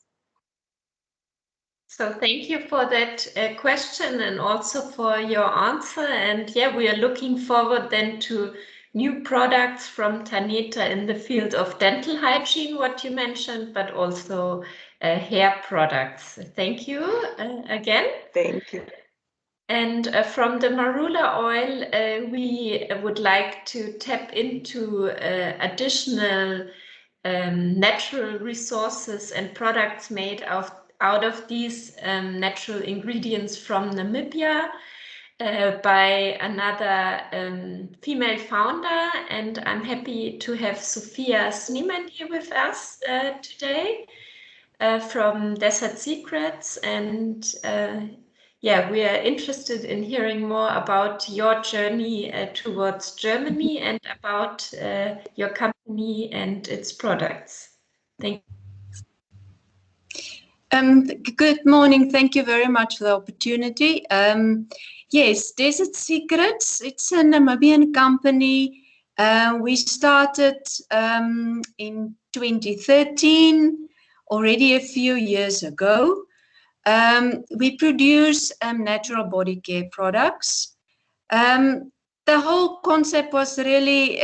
So thank you for that question and also for your answer. And yeah, we are looking forward then to new products from Taneta in the field of dental hygiene, what you mentioned, but also hair products. Thank you again. Thank you. And from the marula oil, we would like to tap into additional natural resources and products made out of these natural ingredients from Namibia by another female founder. And I'm happy to have Sophia Sneeman here with us today from Desert Secrets. And yeah, we are interested in hearing more about your journey towards Germany and about your company and its products. Thank you. Good morning. Thank you very much for the opportunity. Yes, Desert Secrets, it's a Namibian company. We started in 2013, already a few years ago. We produce natural body care products. The whole concept was really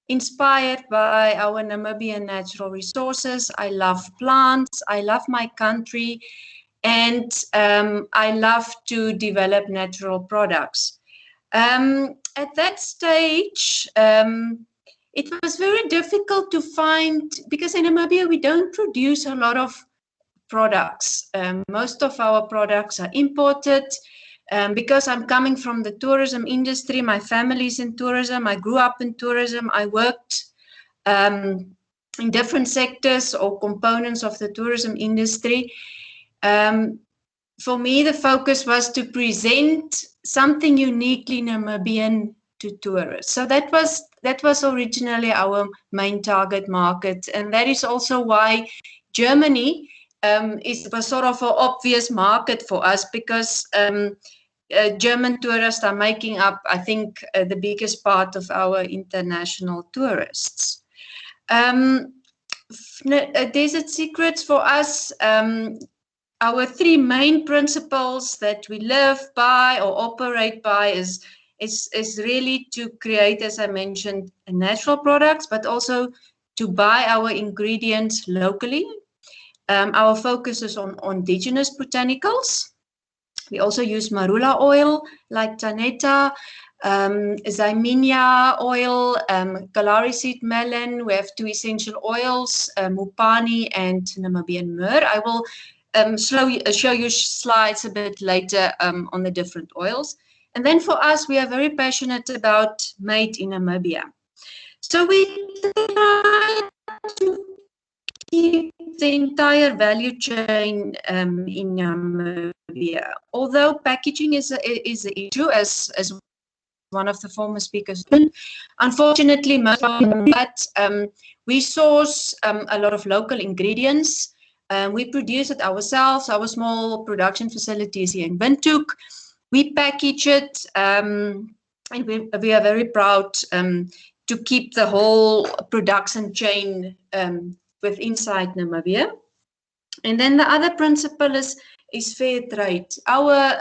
inspired by our Namibian natural resources. I love plants, I love my country, and I love to develop natural products. At that stage, it was very difficult to find, because in Namibia we don't produce a lot of products. Most of our products are imported. Because I'm coming from the tourism industry, my family's in tourism, I grew up in tourism, I worked in different sectors or components of the tourism industry. For me, the focus was to present something uniquely Namibian to tourists. So that was originally our main target market. And that is also why Germany was sort of an obvious market for us, because German tourists are making up, I think, the biggest part of our international tourists. Desert Secrets for us, our 3 main principles that we live by or operate by is really to create, as I mentioned, natural products, but also to buy our ingredients locally. Our focus is on indigenous botanicals. We also use marula oil like Taneta. Zyminia oil, Kalahari seed melon. We have 2 essential oils, Mopani and Namibian myrrh. I will show you slides a bit later on the different oils. And then for us, we are very passionate about made in Namibia. So we try to keep the entire value chain in Namibia. Although packaging is an issue, as one of the former speakers. Unfortunately, but we source a lot of local ingredients. We produce it ourselves. Our small production facility is here in Windhoek. We package it, and we are very proud to keep the whole production chain with inside Namibia. And then the other principle is fair trade. Our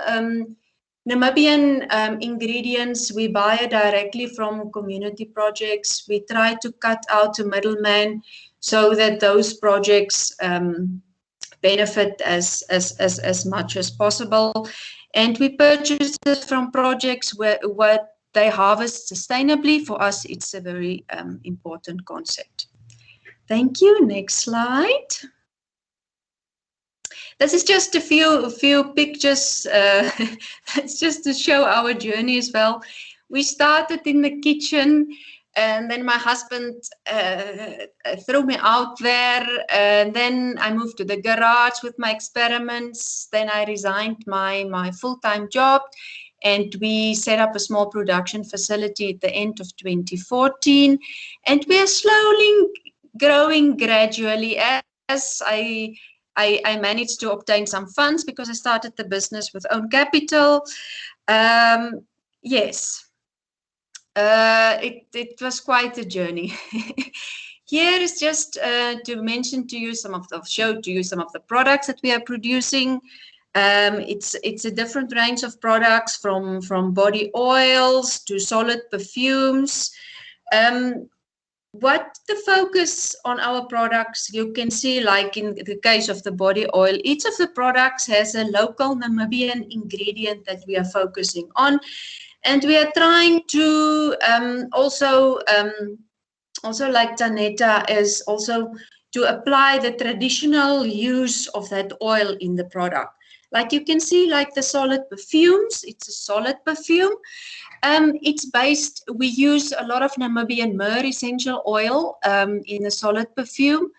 Namibian ingredients, we buy it directly from community projects. We try to cut out the middleman so that those projects benefit as much as possible. And we purchase it from projects where they harvest sustainably. For us, it's a very important concept. Thank you. Next slide. This is just a few pictures. It's just to show our journey as well. We started in the kitchen, and then my husband threw me out there. And then I moved to the garage with my experiments. Then I resigned my full-time job, and we set up a small production facility at the end of 2014. And we are slowly growing gradually as I managed to obtain some funds because I started the business with own capital. Yes, it was quite a journey. Here is just to mention to you show to you some of the products that we are producing. It's a different range of products from body oils to solid perfumes. What the focus on our products, you can see, like in the case of the body oil, each of the products has a local Namibian ingredient that we are focusing on. And we are trying to also like Tanetta, is also to apply the traditional use of that oil in the product. Like you can see, like the solid perfumes, it's a solid perfume. It's based, we use a lot of Namibian myrrh essential oil in a solid perfume.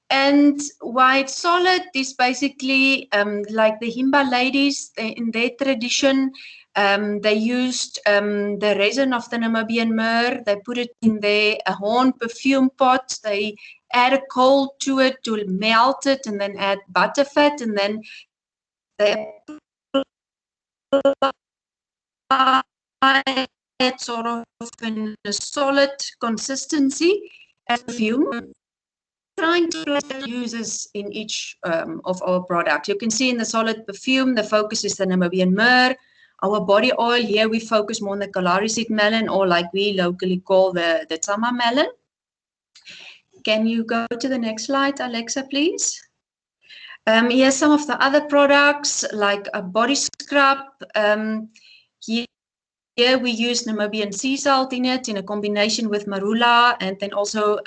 And why it's solid is basically like the Himba ladies, in their tradition, they used the resin of the Namibian myrrh. They put it in their horn perfume pot. They add a coal to it to melt it, and then add butterfat, and then they it sort of in a solid consistency as perfume. Trying to uses in each of our products. You can see in the solid perfume, the focus is the Namibian myrrh. Our body oil here, we focus more on the Kalahari seed melon, or like we locally call the Tsama melon. Can you go to the next slide, Alexa, please? Here's some of the other products, like a body scrub. Here we use Namibian sea salt in it in a combination with marula, and then also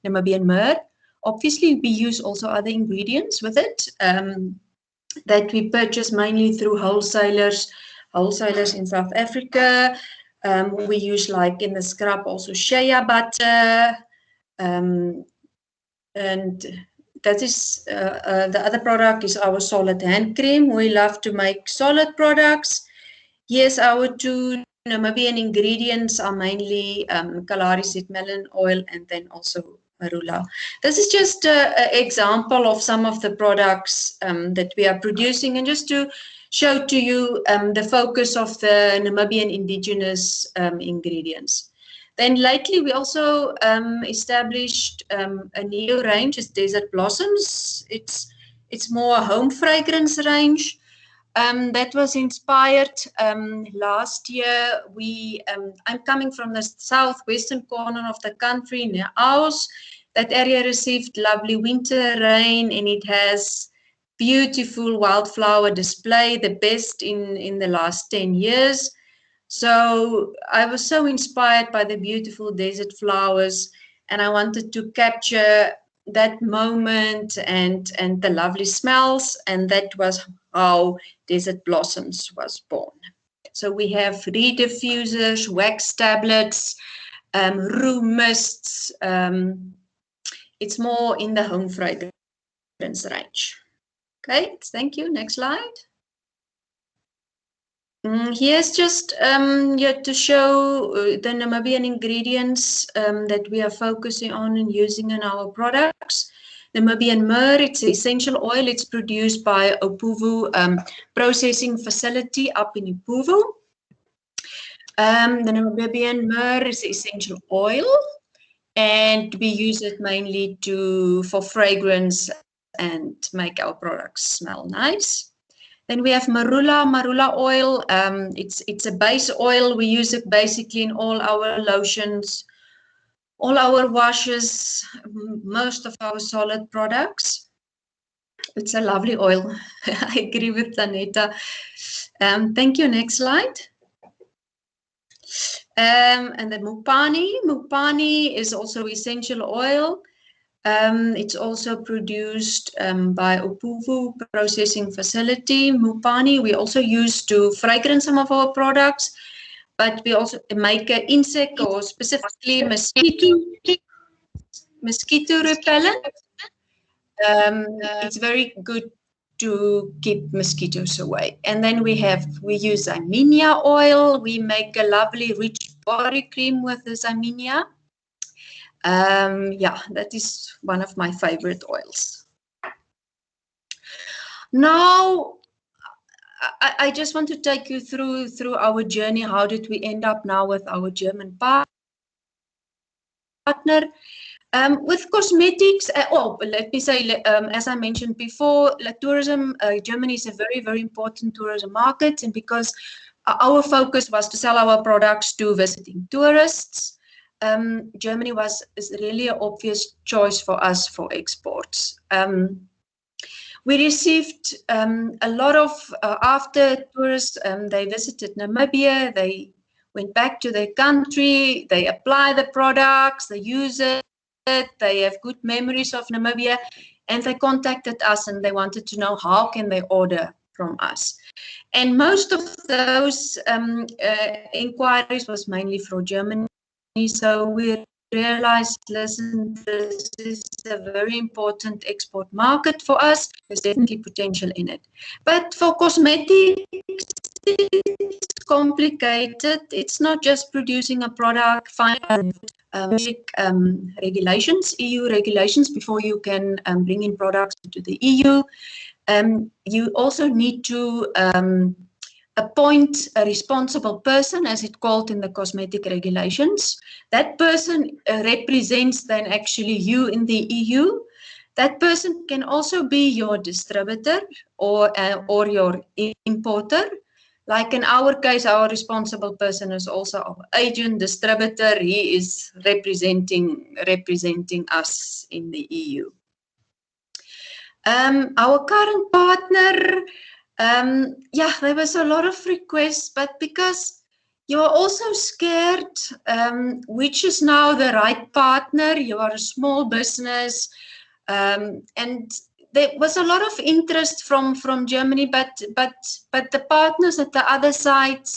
Namibian myrrh. Obviously, we use also other ingredients with it that we purchase mainly through wholesalers in South Africa. We use, like in the scrub, also shea butter, and that is the other product is our solid hand cream. We love to make solid products. Yes, our 2 Namibian ingredients are mainly Kalahari seed melon oil and then also marula. This is just an example of some of the products that we are producing, and just to show to you the focus of the Namibian indigenous ingredients. Then lately we also established a new range, it's Desert Blossoms. It's more a home fragrance range. That was inspired last year. I'm coming from the southwestern corner of the country near Aarhus. That area received lovely winter rain, and it has beautiful wildflower display, the best in the last 10 years. So I was so inspired by the beautiful desert flowers, and I wanted to capture that moment and the lovely smells, and that was how Desert Blossoms was born. So we have reed diffusers, wax tablets, room mists. It's more in the home fragrance range. Okay, thank you. Next slide. Here's just to show the Namibian ingredients that we are focusing on and using in our products. Namibian myrrh, it's an essential oil. It's produced by Opuvu processing facility up in Opuvu. The Namibian myrrh is essential oil, and we use it mainly for fragrance and make our products smell nice. Then we have marula oil. It's a base oil. We use it basically in all our lotions, all our washes, most of our solid products. It's a lovely oil. I agree with Danetta. Thank you. Next slide. And then Mupani is also essential oil. It's also produced by Opuvu processing facility. Mupani we also use to fragrance some of our products, but we also make an insect or specifically mosquito repellent. It's very good to keep mosquitoes away. And then we use Zyminia oil. We make a lovely rich body cream with the Zyminia. Yeah, that is one of my favorite oils. Now, I just want to take you through our journey. How did we end up now with our German partner? With cosmetics, let me say, as I mentioned before, tourism, Germany is a very, very important tourism market, and because our focus was to sell our products to visiting tourists, Germany is really an obvious choice for us for exports. We received a lot of, after tourists, they visited Namibia, they went back to their country, they apply the products, they use it, they have good memories of Namibia, and they contacted us and they wanted to know how can they order from us. And most of those inquiries was mainly for Germany. So we realized, listen, this is a very important export market for us. There's definitely potential in it. But for cosmetics, it's complicated. It's not just producing a product, finding regulations, EU regulations, before you can bring in products to the EU. You also need to appoint a responsible person, as it's called in the cosmetic regulations. That person represents then actually you in the EU. That person can also be your distributor or your importer. Like in our case, our responsible person is also our agent, distributor. He is representing us in the EU. Our current partner, there was a lot of requests, but because you are also scared which is now the right partner, you are a small business, and there was a lot of interest from Germany, but the partners at the other side,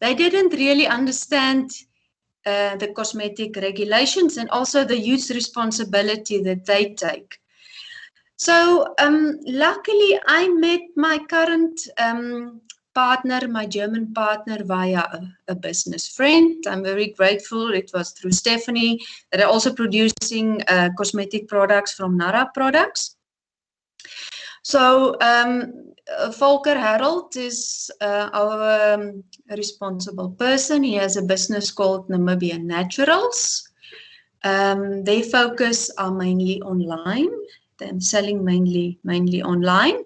they didn't really understand the cosmetic regulations and also the huge responsibility that they take. So luckily, I met my current partner, my German partner, via a business friend. I'm very grateful. It was through Stephanie that are also producing cosmetic products from Nara Products. So Volker Harold is our responsible person. He has a business called Namibia Naturals. Their focus are mainly online. Them selling mainly online.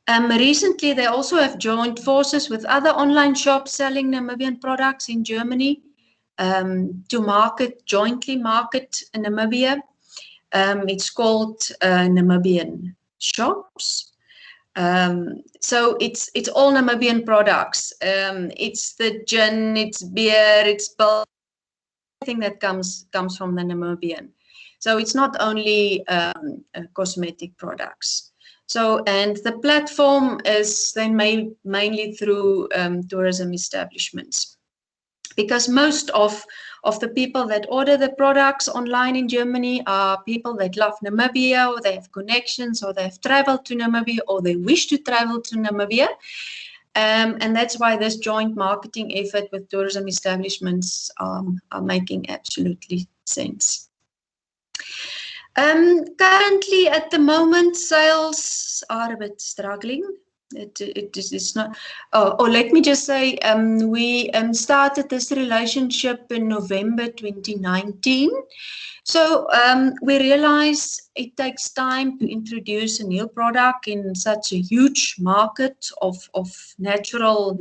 Recently, they also have joined forces with other online shops selling Namibian products in Germany to jointly market in Namibia. It's called Namibian Shops. So it's all Namibian products. It's the gin, it's beer, it's everything that comes from the Namibian. So it's not only cosmetic products. So, and the platform is then made mainly through tourism establishments, because most of the people that order the products online in Germany are people that love Namibia, or they have connections, or they have traveled to Namibia, or they wish to travel to Namibia. And that's why this joint marketing effort with tourism establishments are making absolutely sense. Currently, at the moment, sales are a bit struggling. It's not. Oh, let me just say, we started this relationship in November 2019. So we realized it takes time to introduce a new product in such a huge market of natural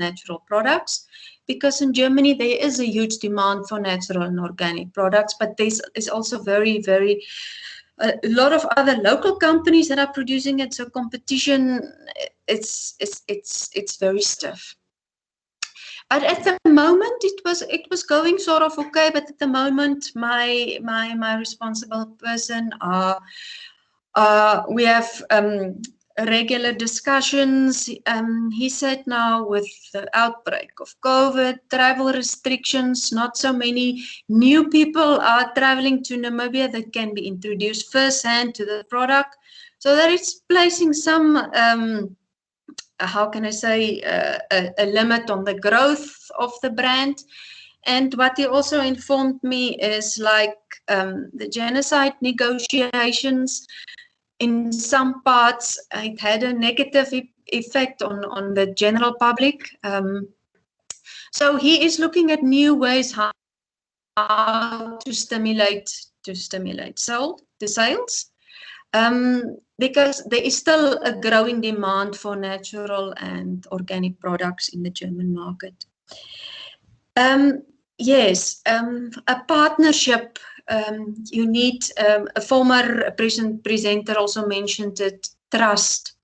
products, because in Germany there is a huge demand for natural and organic products, but there's also very a lot of other local companies that are producing it. So competition, it's very stiff. But at the moment, it was going sort of okay. But at the moment, my responsible person we have regular discussions. He said now with the outbreak of COVID, travel restrictions, not so many new people are traveling to Namibia that can be introduced firsthand to the product. So that it's placing some how can I say, a limit on the growth of the brand. And what he also informed me is like the genocide negotiations, in some parts, it had a negative effect on the general public. So he is looking at new ways how to stimulate sales. Because there is still a growing demand for natural and organic products in the German market. Yes, a partnership, you need, a former presenter also mentioned it, trust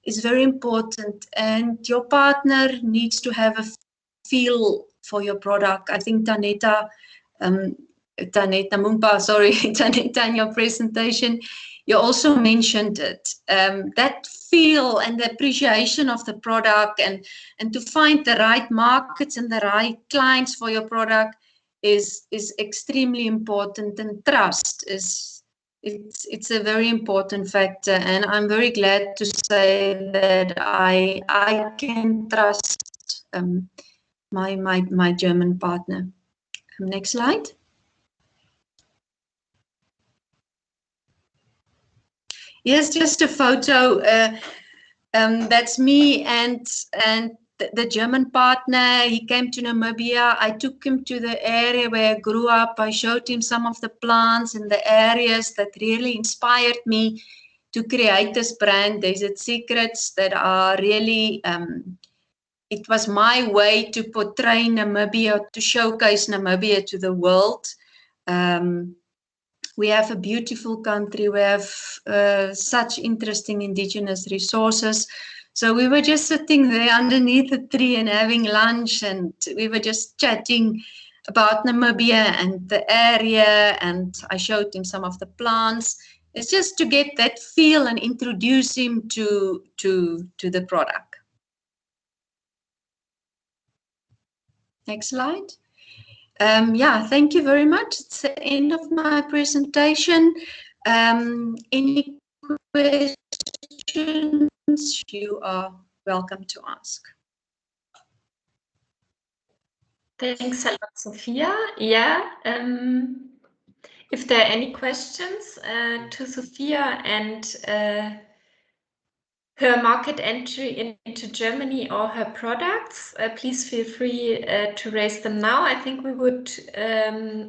is very important, and your partner needs to have a feel for your product. I think Taneta Mumpa, sorry, Taneta, in your presentation, you also mentioned it, that feel and the appreciation of the product, and to find the right markets and the right clients for your product is extremely important, and trust it's a very important factor. And I'm very glad to say that I can trust my German partner. Next slide. Yes, just a photo. That's me and the German partner. He came to Namibia. I took him to the area where I grew up. I showed him some of the plants in the areas that really inspired me to create this brand, Desert Secrets, that are really, it was my way to portray Namibia, to showcase Namibia to the world. We have a beautiful country. We have such interesting indigenous resources. So we were just sitting there underneath a tree and having lunch, and we were just chatting about Namibia and the area, and I showed him some of the plants. It's just to get that feel and introduce him to the product. Next slide. Yeah, thank you very much. It's the end of my presentation. Any questions, you are welcome to ask. Thanks a lot, Sophia. Yeah, if there are any questions to Sophia and her market entry into Germany or her products, please feel free to raise them now. I think we would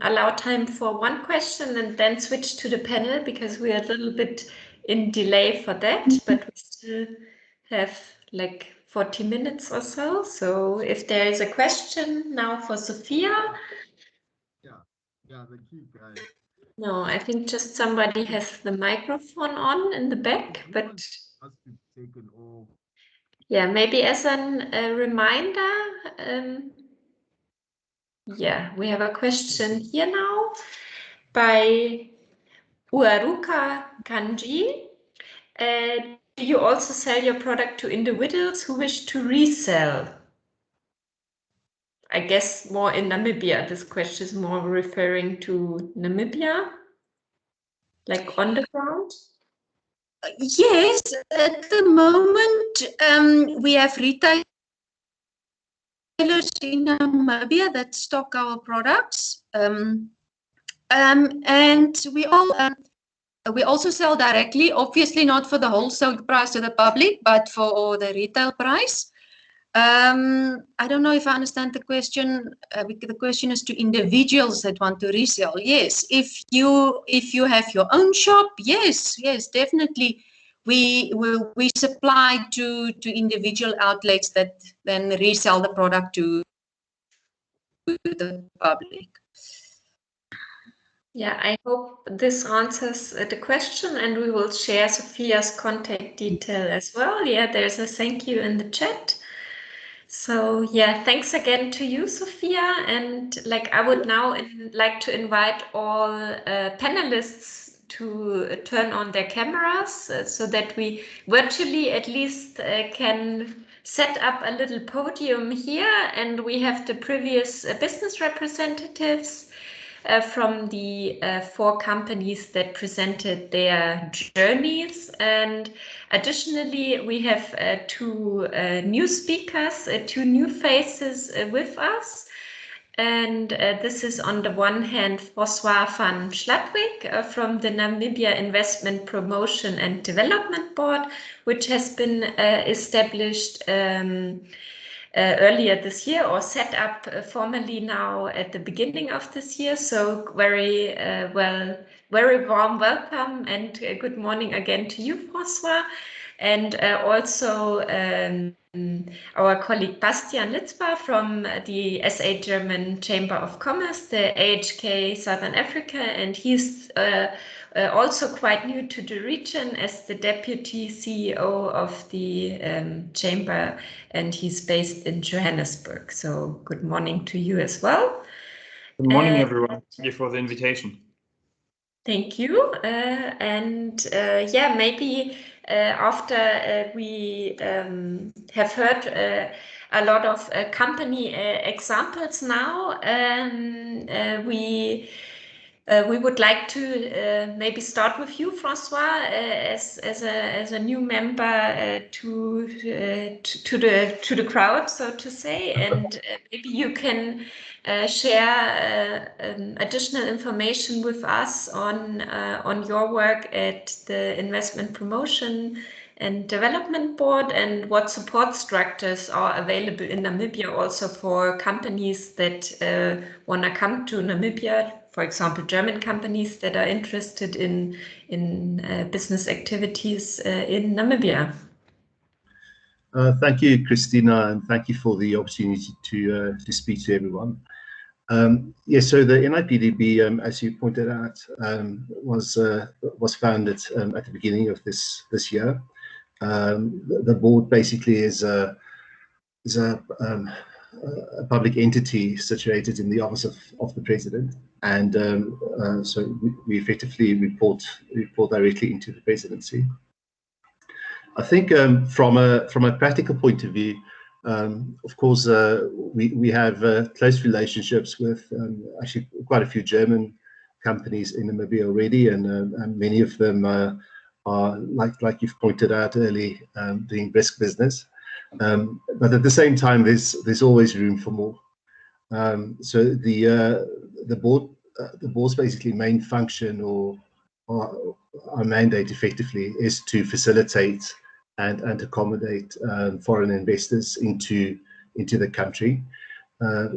allow time for one question and then switch to the panel, because we are a little bit in delay for that, but we still have like 40 minutes or so. So if there is a question now for Sophia. Yeah, the key guy. No, I think just somebody has the microphone on in the back, but taken or? Yeah, maybe as a reminder, yeah, we have a question here now by Uaruka Kanji. Do you also sell your product to individuals who wish to resell? I guess more in Namibia. This question is more referring to Namibia, like on the ground. Yes, at the moment we have retailers in Namibia that stock our products, and we also sell directly. Obviously, not for the wholesale price to the public, but for the retail price. I don't know if I understand the question. The question is to individuals that want to resell. Yes, if you have your own shop, yes, definitely. We supply to individual outlets that then resell the product to the public. Yeah, I hope this answers the question, and we will share Sophia's contact detail as well. Yeah, there's a thank you in the chat. So yeah, thanks again to you, Sophia. And like I would now like to invite all panelists to turn on their cameras so that we virtually at least can set up a little podium here. And we have the previous business representatives from the 4 companies that presented their journeys. And additionally, we have 2 new speakers, 2 new faces with us. And this is on the one hand, François van Schlatwijk from the Namibia Investment Promotion and Development Board, which has been established earlier this year, or set up formally now at the beginning of this year. So very warm welcome and good morning again to you, François. And also our colleague Bastian Litzbar from the SA German Chamber of Commerce, the AHK Southern Africa, and he's also quite new to the region as the Deputy CEO of the Chamber, and he's based in Johannesburg. So good morning to you as well. Good morning, everyone. Thank you for the invitation. Thank you. Yeah, maybe after we have heard a lot of company examples now, we would like to maybe start with you, François, as a new member to the crowd, so to say, and maybe you can share additional information with us on your work at the Investment Promotion and Development Board, and what support structures are available in Namibia also for companies that want to come to Namibia, for example, German companies that are interested in business activities in Namibia. Thank you, Christina, and thank you for the opportunity to speak to everyone. Yes, so the NIPDB, as you pointed out, was founded at the beginning of this year. The board basically is a public entity situated in the office of the president, and so we effectively report directly into the presidency. I think from a practical point of view, of course, we have close relationships with actually quite a few German companies in Namibia already, and many of them are like you've pointed out early, doing brisk business. But at the same time, there's always room for more. So the board's basically main function or our mandate effectively is to facilitate and accommodate foreign investors into the country.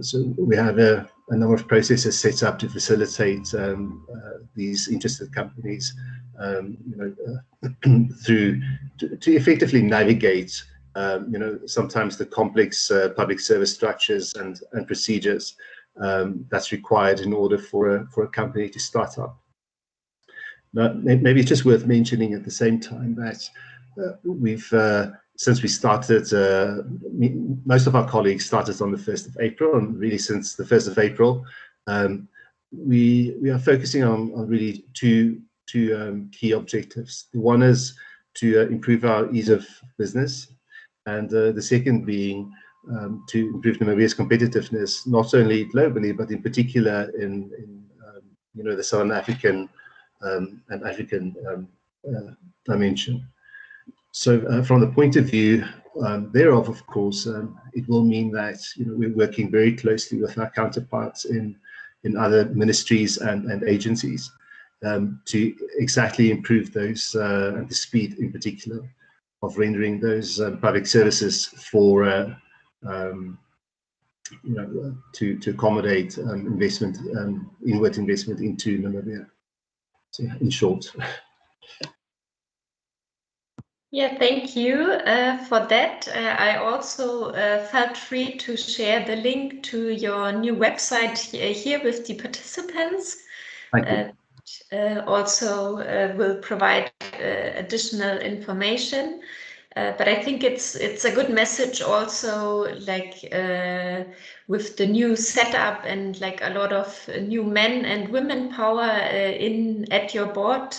So we have a number of processes set up to facilitate these interested companies, to effectively navigate, sometimes the complex public service structures and procedures that's required in order for a company to start up. Now, maybe it's just worth mentioning at the same time that we've since we started, most of our colleagues started on the 1st of April, and really since the 1st of April, we are focusing on really two key objectives. One is to improve our ease of business, and the second being to improve Namibia's competitiveness, not only globally, but in particular in the Southern African and African dimension. So from the point of view thereof, of course, it will mean that we're working very closely with our counterparts in other ministries and agencies to exactly improve those and the speed in particular of rendering those public services for to accommodate investment, inward investment into Namibia. So in short. Yeah, thank you for that. I also felt free to share the link to your new website here with the participants. Thank you. Also will provide additional information. But I think it's a good message also, like with the new setup and like a lot of new men and women power at your board,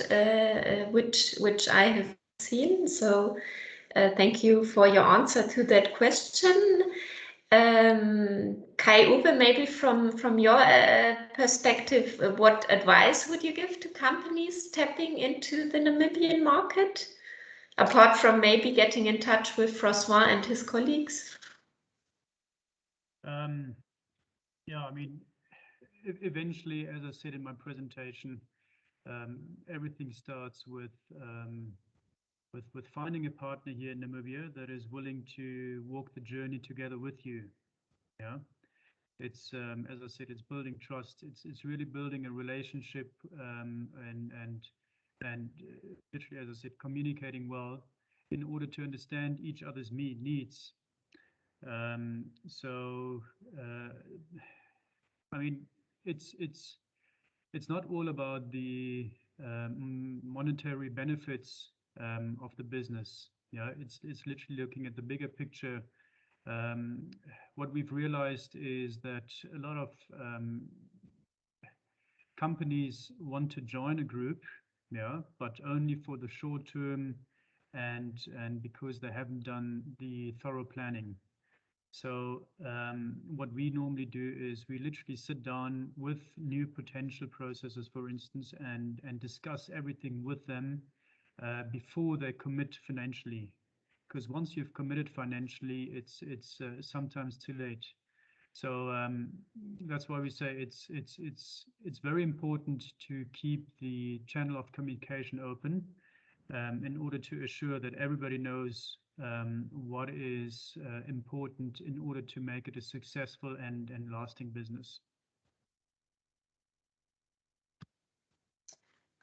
which I have seen. So thank you for your answer to that question. Kai-Uwe, maybe from your perspective, what advice would you give to companies tapping into the Namibian market, apart from maybe getting in touch with Francois and his colleagues? Yeah, I mean, eventually, as I said in my presentation, everything starts with finding a partner here in Namibia that is willing to walk the journey together with you. Yeah, it's as I said, it's building trust. It's really building a relationship and literally, as I said, communicating well in order to understand each other's needs. So I mean, it's not all about the monetary benefits of the business. Yeah, it's literally looking at the bigger picture. What we've realized is that a lot of companies want to join a group, yeah, but only for the short term and because they haven't done the thorough planning. So what we normally do is we literally sit down with new potential processors, for instance, and discuss everything with them before they commit financially. Because once you've committed financially, it's sometimes too late. So that's why we say it's very important to keep the channel of communication open in order to assure that everybody knows what is important in order to make it a successful and lasting business.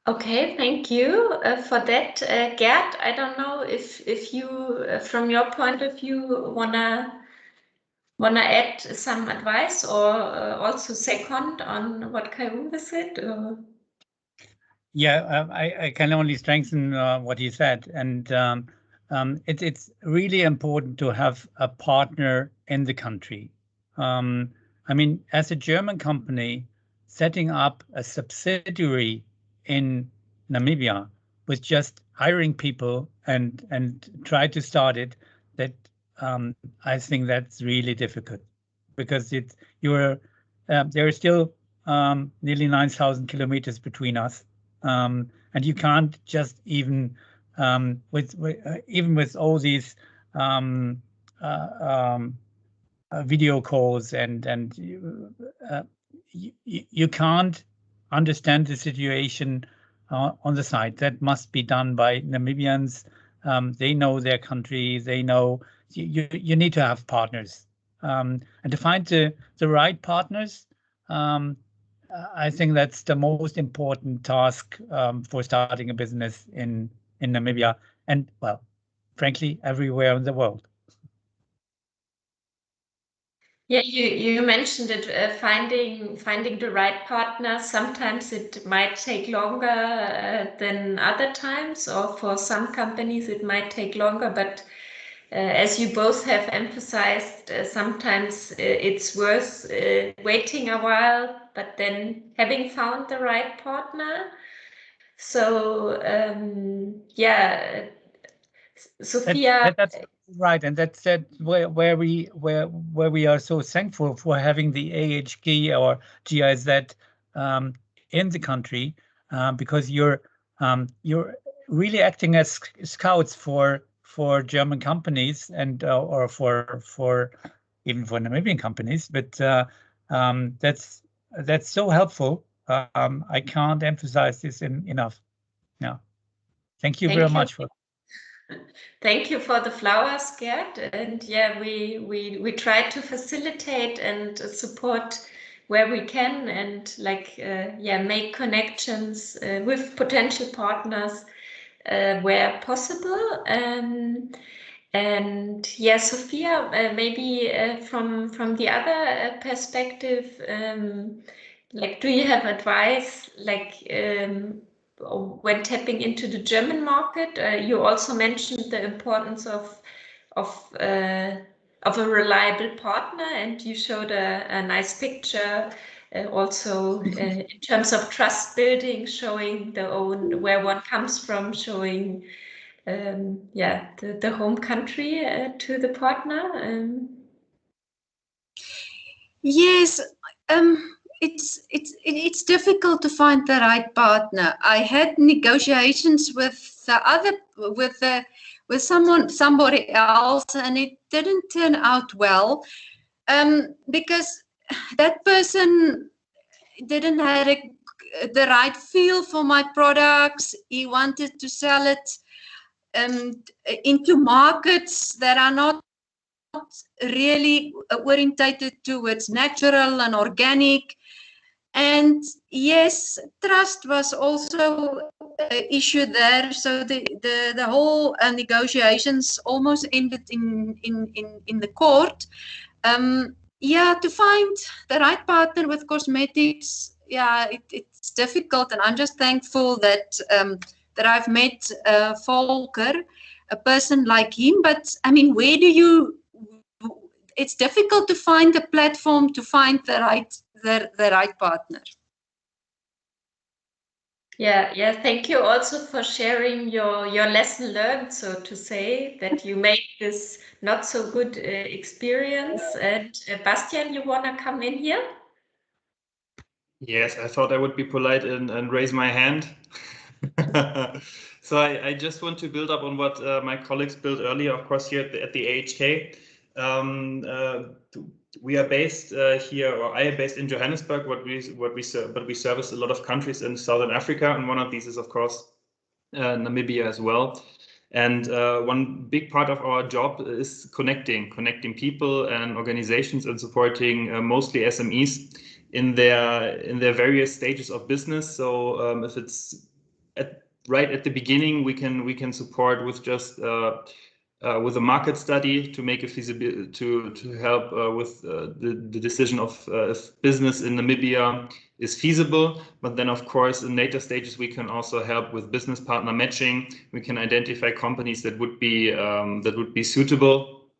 Okay, thank you for that, Gert. I don't know if you, from your point of view, wanna add some advice or also second on what Kai-Uwe said. Or? Yeah, I can only strengthen what he said, and it's really important to have a partner in the country. I mean, as a German company, setting up a subsidiary in Namibia with just hiring people and try to start it, that I think that's really difficult, because there are still nearly 9,000 kilometers between us. And you can't just even with all these video calls and you can't understand the situation on the side. That must be done by Namibians. They know their country. They know you need to have partners, and to find the right partners. I think that's the most important task for starting a business in Namibia and, well, frankly, everywhere in the world. Yeah, you mentioned it, finding the right partner. Sometimes it might take longer than other times, or for some companies it might take longer. But as you both have emphasized, sometimes it's worth waiting a while, but then having found the right partner. So yeah, Sophia. That's right, and that's where we are so thankful for having the AHG or GIZ in the country, because you're really acting as scouts for German companies and or for even for Namibian companies. But that's so helpful. I can't emphasize this enough. Yeah, thank you very much for. Thank you for the flowers, Gerd. And yeah, we try to facilitate and support where we can, and like yeah, make connections with potential partners where possible. And yeah, Sophia, maybe from the other perspective, like, do you have advice, like when tapping into the German market? You also mentioned the importance of a reliable partner, and you showed a nice picture. Also, in terms of trust building, showing where one comes from, showing yeah, the home country to the partner. Yes, it's difficult to find the right partner. I had negotiations with somebody else, and it didn't turn out well, because that person didn't have the right feel for my products. He wanted to sell it into markets that are not really orientated towards natural and organic. And yes, trust was also an issue there. So the whole negotiations almost ended in the court. Yeah, to find the right partner with cosmetics, yeah, it's difficult, and I'm just thankful that that I've met Volker, a person like him. But I mean, where do you? It's difficult to find a platform to find the right partner. Yeah. Thank you also for sharing your lesson learned, so to say, that you made this not so good experience. And Bastian, you wanna come in here? Yes, I thought I would be polite and raise my hand. So I just want to build up on what my colleagues built earlier, of course, here at the AHK. We are based here, or I am based in Johannesburg. But we service a lot of countries in Southern Africa, and one of these is, of course, Namibia as well. And one big part of our job is connecting people and organizations, and supporting mostly SMEs in their various stages of business. So if it's right at the beginning, we can support with just with a market study to make a feasibility, to help with the decision of if business in Namibia is feasible. But then, of course, in later stages, we can also help with business partner matching. We can identify companies that would be suitable,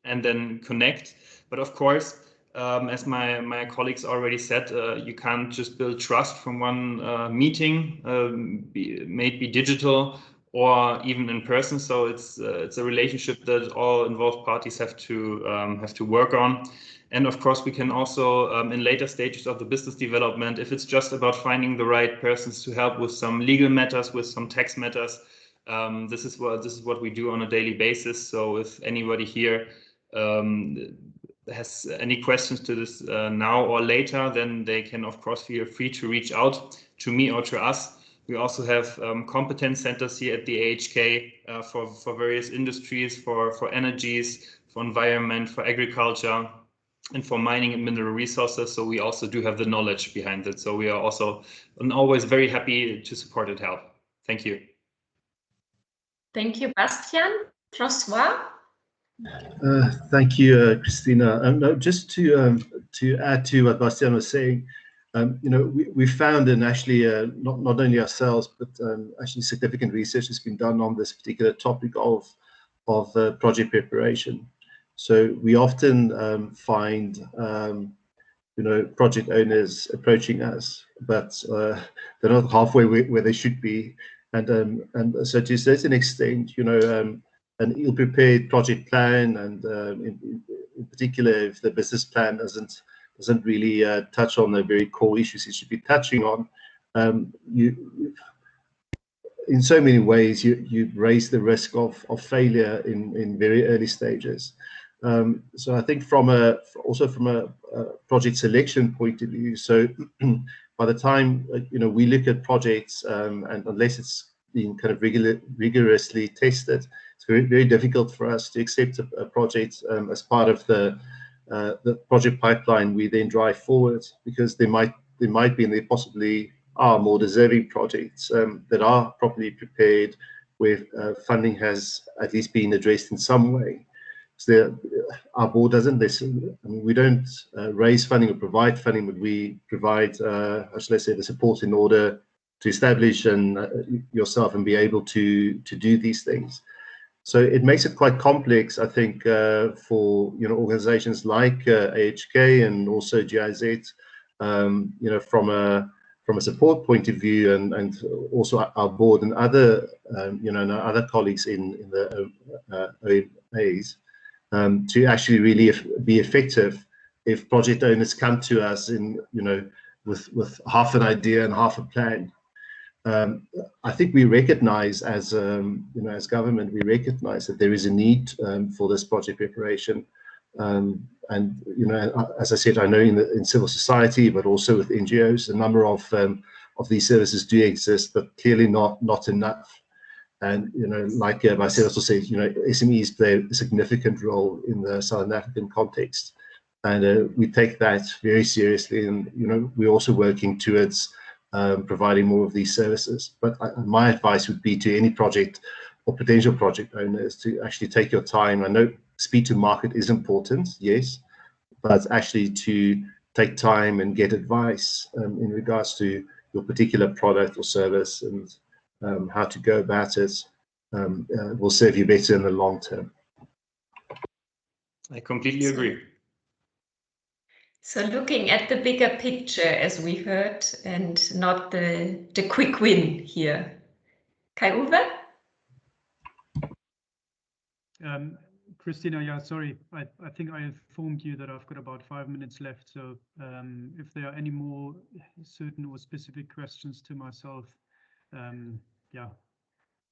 and then connect. But of course, as my colleagues already said, you can't just build trust from one meeting, maybe digital or even in person. So it's a relationship that all involved parties have to work on. And of course, we can also, in later stages of the business development, if it's just about finding the right persons to help with some legal matters, with some tax matters, this is what we do on a daily basis. So if anybody here has any questions to this now or later, then they can, of course, feel free to reach out to me or to us. We also have competence centers here at the AHK for various industries, for energies, for environment, for agriculture, and for mining and mineral resources. So we also do have the knowledge behind it. So we are also always very happy to support and help. Thank you. Thank you, Bastian. François? Thank you, Christina. No, just to add to what Bastian was saying, we found, and actually not only ourselves, but actually significant research has been done on this particular topic of project preparation. So we often find project owners approaching us, but they're not halfway where they should be, and so to a certain extent, an ill-prepared project plan, and in particular, if the business plan doesn't really touch on the very core issues it should be touching on, in so many ways, you raise the risk of failure in very early stages. So I think also from a project selection point of view, so by the time we look at projects, and unless it's been kind of rigorously tested, it's very, very difficult for us to accept a project as part of the project pipeline we then drive forward, because there might be, and there possibly are, more deserving projects that are properly prepared, where funding has at least been addressed in some way. So our board doesn't listen. I mean, we don't raise funding or provide funding, but we provide, how shall I say, the support in order to establish yourself and be able to do these things. So it makes it quite complex, I think, for organizations like AHK and also GIZ, from a support point of view, and also our board and other and our other colleagues in the OMAs, to actually really be effective if project owners come to us with half an idea and half a plan. I think we recognize as government, we recognize that there is a need for this project preparation, and as I said, I know in civil society, but also with NGOs, a number of these services do exist, but clearly not enough. And like Marcel also said, SMEs play a significant role in the Southern African context, and we take that very seriously. And we're also working towards providing more of these services. But my advice would be to any project or potential project owners to actually take your time. I know speed to market is important, yes, but actually to take time and get advice in regards to your particular product or service, and how to go about it will serve you better in the long term. I completely agree. So looking at the bigger picture, as we heard, and not the quick win here. Kai-Uwe? Christina, yeah, sorry. I think I informed you that I've got about 5 minutes left. So if there are any more certain or specific questions to myself, yeah,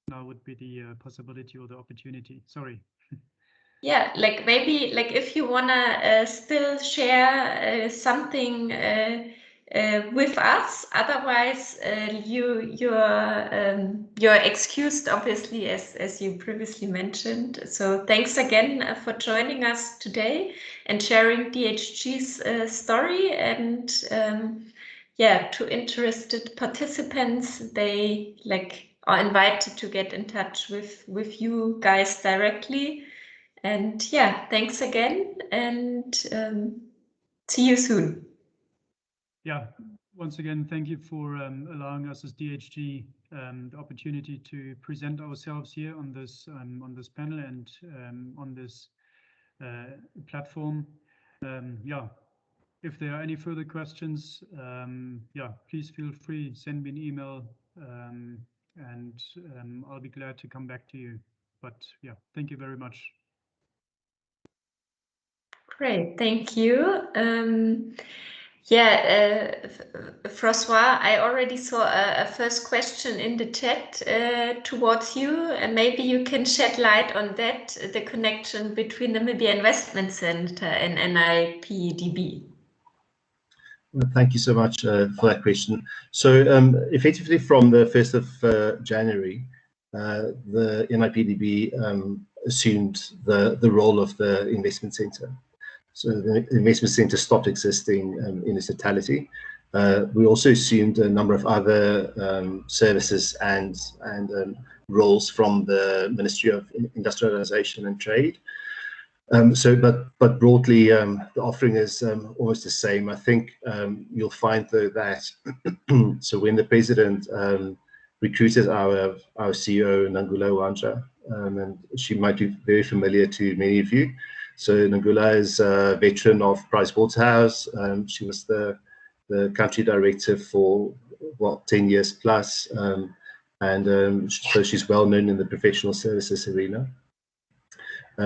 now would be the possibility or the opportunity. Sorry. Yeah, maybe if you wanna still share something with us. Otherwise, you're excused, obviously, as you previously mentioned. So thanks again for joining us today and sharing DHG's story. And yeah, to interested participants, they are invited to get in touch with you guys directly. And yeah, thanks again, and see you soon. Yeah, once again, thank you for allowing us as DHG the opportunity to present ourselves here on this panel and on this platform. Yeah, if there are any further questions, yeah, please feel free, send me an email, and I'll be glad to come back to you. But yeah, thank you very much. Great, thank you. Yeah, Francois, I already saw a first question in the chat towards you, and maybe you can shed light on that, the connection between the Namibia Investment Center and NIPDB. Well, thank you so much for that question. So effectively from the 1st of January, the NIPDB assumed the role of the investment center. So the investment center stopped existing in its totality. We also assumed a number of other services and roles from the Ministry of Industrialization and Trade. But broadly, the offering is almost the same. I think you'll find though that so when the president recruited our CEO Nangula Wanja, and she might be very familiar to many of you. So Nangula is a veteran of Pricewaterhouse. She was the country director for 10 years plus, and so she's well known in the professional services arena.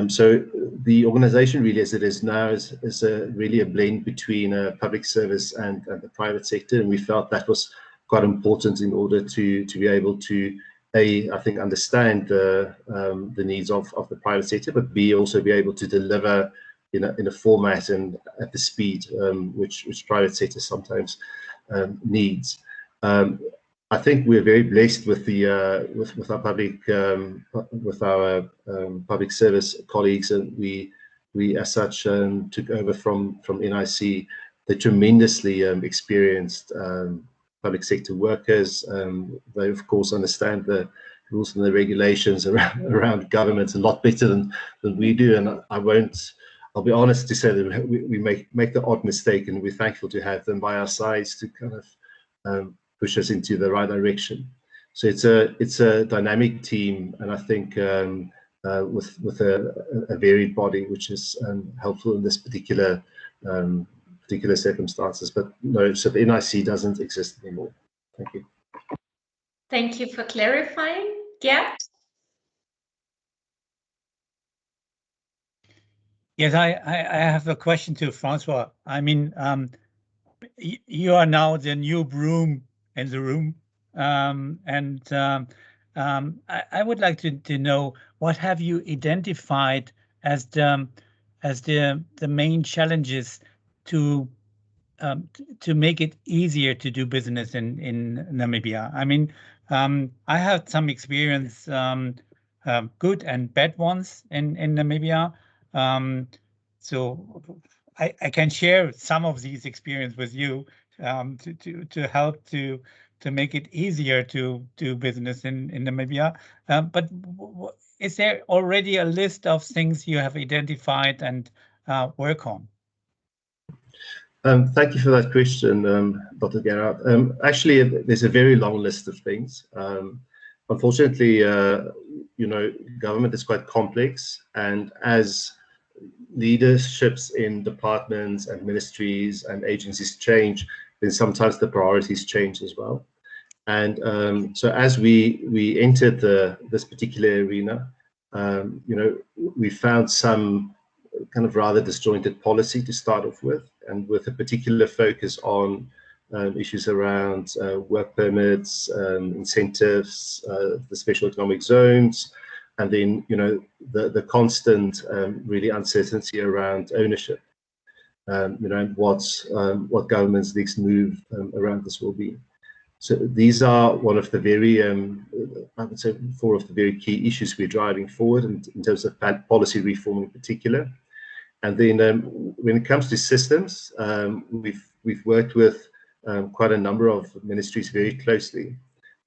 So the organization really as it is now is really a blend between public service and the private sector, and we felt that was quite important in order to be able to I think understand the needs of the private sector, but B, also be able to deliver in a format and at the speed which private sector sometimes needs. I think we're very blessed with our public service colleagues, and we as such took over from NIC the tremendously experienced public sector workers. They of course understand the rules and the regulations around government a lot better than we do, and I'll be honest to say that we make the odd mistake, and we're thankful to have them by our sides to kind of push us into the right direction. So it's a dynamic team, and I think with a varied body, which is helpful in this particular circumstances. But no, so the NIC doesn't exist anymore. Thank you. Thank you for clarifying. Yeah. Yes, I have a question to Francois. I mean, you are now the new broom in the room, and I would like to know, what have you identified as the main challenges to make it easier to do business in Namibia? I mean, I had some experience, good and bad ones in Namibia. So I can share some of these experiences with you to help to make it easier to do business in Namibia. But is there already a list of things you have identified and work on? Thank you for that question, Dr. Gerard. Actually, there's a very long list of things. Unfortunately, government is quite complex, and as leaderships in departments and ministries and agencies change, then sometimes the priorities change as well. And so as we entered this particular arena, we found some kind of rather disjointed policy to start off with, and with a particular focus on issues around work permits, incentives, the special economic zones, and then the constant really uncertainty around ownership, and what government's next move around this will be. So these are one of the very, I would say, 4 of the very key issues we're driving forward in terms of policy reform in particular. And then when it comes to systems, we've worked with quite a number of ministries very closely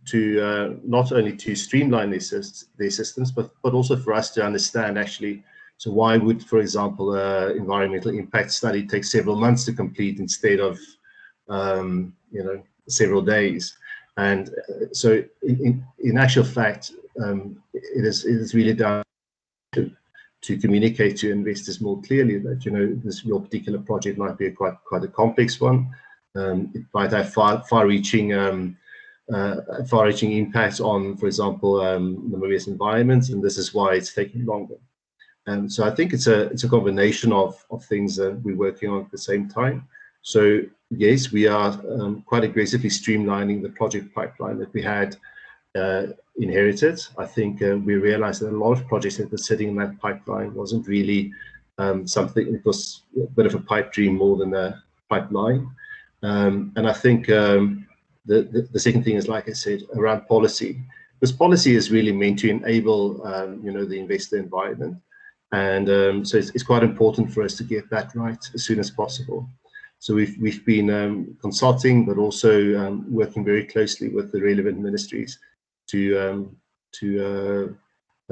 to not only to streamline their systems, but also for us to understand actually, so why would, for example, environmental impact study take several months to complete instead of several days? And so in actual fact, it is really down to communicate to investors more clearly that your particular project might be quite a complex one. It might have far-reaching impacts on, for example, Namibia's environment, and this is why it's taking longer. And so I think it's a combination of things that we're working on at the same time. So yes, we are quite aggressively streamlining the project pipeline that we had inherited. I think we realized that a lot of projects that were sitting in that pipeline wasn't really something, it was a bit of a pipe dream more than a pipeline. And I think the second thing is, like I said, around policy. This policy is really meant to enable the investor environment. And so it's quite important for us to get that right as soon as possible. So we've been consulting, but also working very closely with the relevant ministries to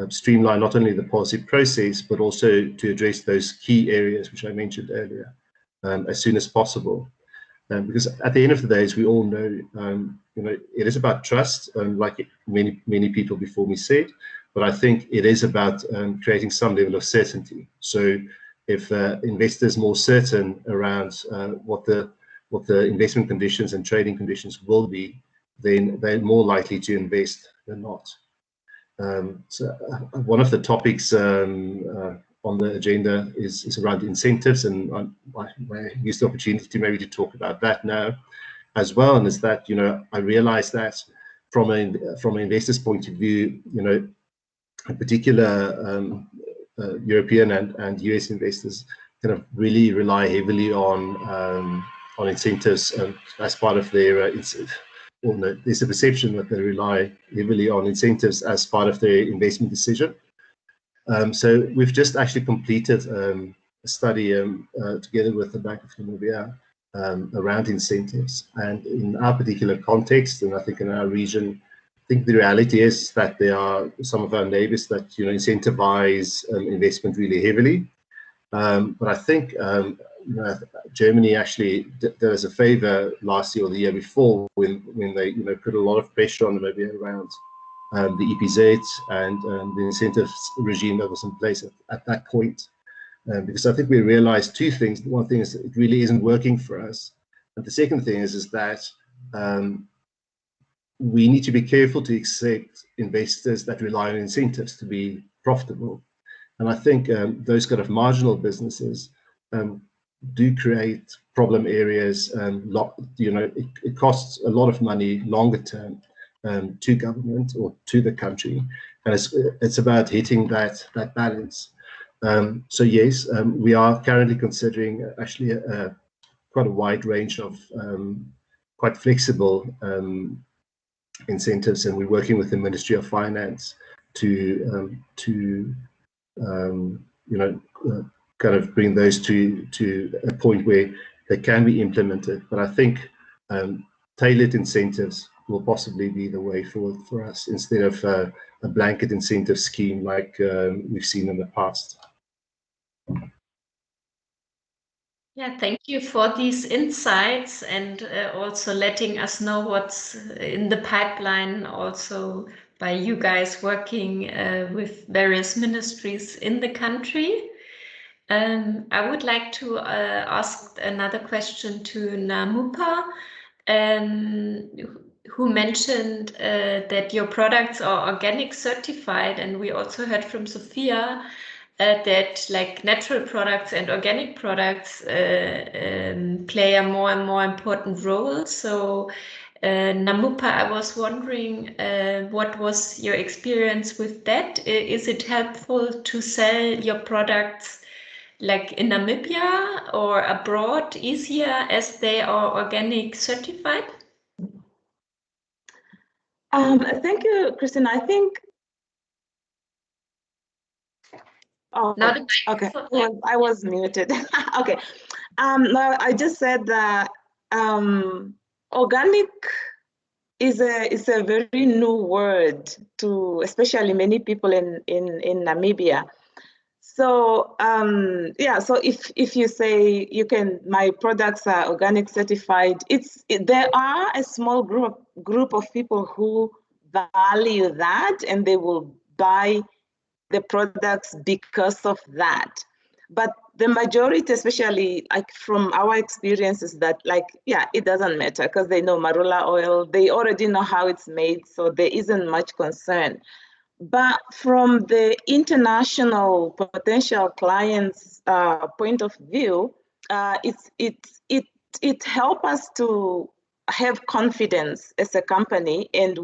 streamline not only the policy process, but also to address those key areas which I mentioned earlier as soon as possible. Because at the end of the day, as we all know, it is about trust, like many people before me said, but I think it is about creating some level of certainty. So if investors more certain around what the investment conditions and trading conditions will be, then they're more likely to invest than not. So one of the topics on the agenda is around incentives, and I use the opportunity to maybe to talk about that now as well. And is that, I realize that from an investor's point of view, in particular European and US investors kind of really rely heavily on incentives as part of their there's a perception that they rely heavily on incentives as part of their investment decision. So we've just actually completed a study together with the Bank of Namibia around incentives. And in our particular context, and I think in our region, I think the reality is that there are some of our neighbors that incentivize investment really heavily. But I think Germany actually did us a favor last year or the year before when they put a lot of pressure on Namibia around the EPZ and the incentives regime that was in place at that point. Because I think we realized two things. One thing is that it really isn't working for us. And the second thing is that we need to be careful to accept investors that rely on incentives to be profitable. And I think those kind of marginal businesses do create problem areas. It costs a lot of money longer term to government or to the country, and it's about hitting that balance. So yes, we are currently considering actually quite a wide range of quite flexible incentives, and we're working with the Ministry of Finance to kind of bring those to a point where they can be implemented. But I think tailored incentives will possibly be the way forward for us instead of a blanket incentive scheme like we've seen in the past. Yeah, thank you for these insights and also letting us know what's in the pipeline, also by you guys working with various ministries in the country. I would like to ask another question to Namupha, who mentioned that your products are organic certified, and we also heard from Sophia that like natural products and organic products play a more and more important role. So Namupha, I was wondering what was your experience with that? Is it helpful to sell your products like in Namibia or abroad easier as they are organic certified? Thank you, Christina. I think. Oh, okay. I was muted. Okay. No, I just said that organic is a very new word to especially many people in Namibia. So yeah, so if you say my products are organic certified, there are a small group of people who value that, and they will buy the products because of that. But the majority, especially like from our experience, is that it doesn't matter because they know marula oil, they already know how it's made, so there isn't much concern. But from the international potential clients' point of view, it helps us to have confidence as a company, and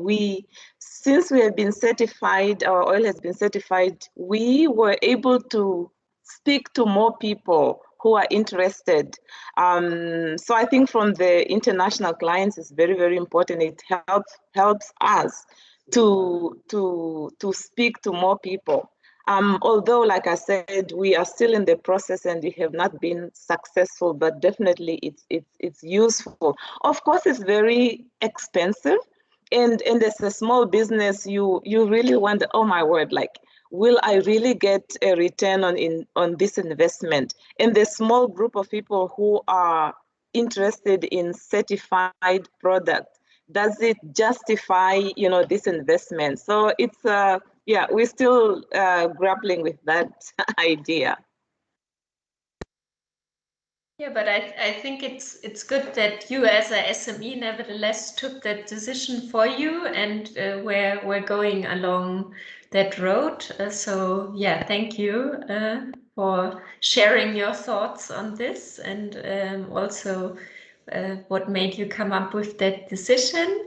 since we have been certified, our oil has been certified, we were able to speak to more people who are interested. So I think from the international clients, it's very, very important. It helps us to speak to more people. Although, like I said, we are still in the process and we have not been successful, but definitely it's useful. Of course, it's very expensive, and as a small business, you really wonder, oh my word, like will I really get a return on this investment? And the small group of people who are interested in certified product, does it justify, you know, this investment? So it's yeah, we're still grappling with that idea. Yeah, but I think it's good that you as a SME nevertheless took that decision for you, and we're going along that road. So yeah, thank you for sharing your thoughts on this, and also what made you come up with that decision.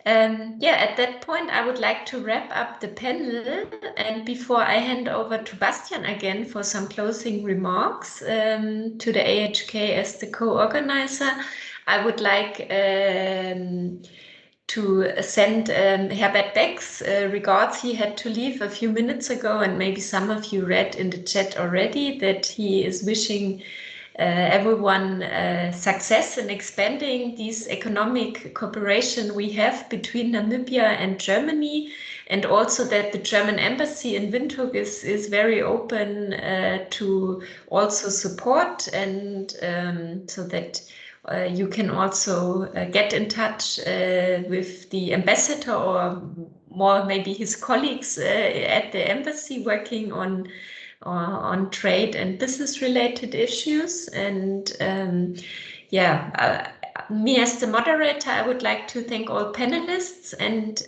Yeah, at that point, I would like to wrap up the panel. And before I hand over to Bastian again for some closing remarks to the AHK as the co-organizer, I would like to send Herbert Beck's regards. He had to leave a few minutes ago, and maybe some of you read in the chat already that he is wishing everyone success in expanding this economic cooperation we have between Namibia and Germany, and also that the German embassy in Windhoek is very open to also support, and so that you can also get in touch with the ambassador, or more maybe his colleagues at the embassy working on trade and business related issues. And yeah, me as the moderator, I would like to thank all panelists and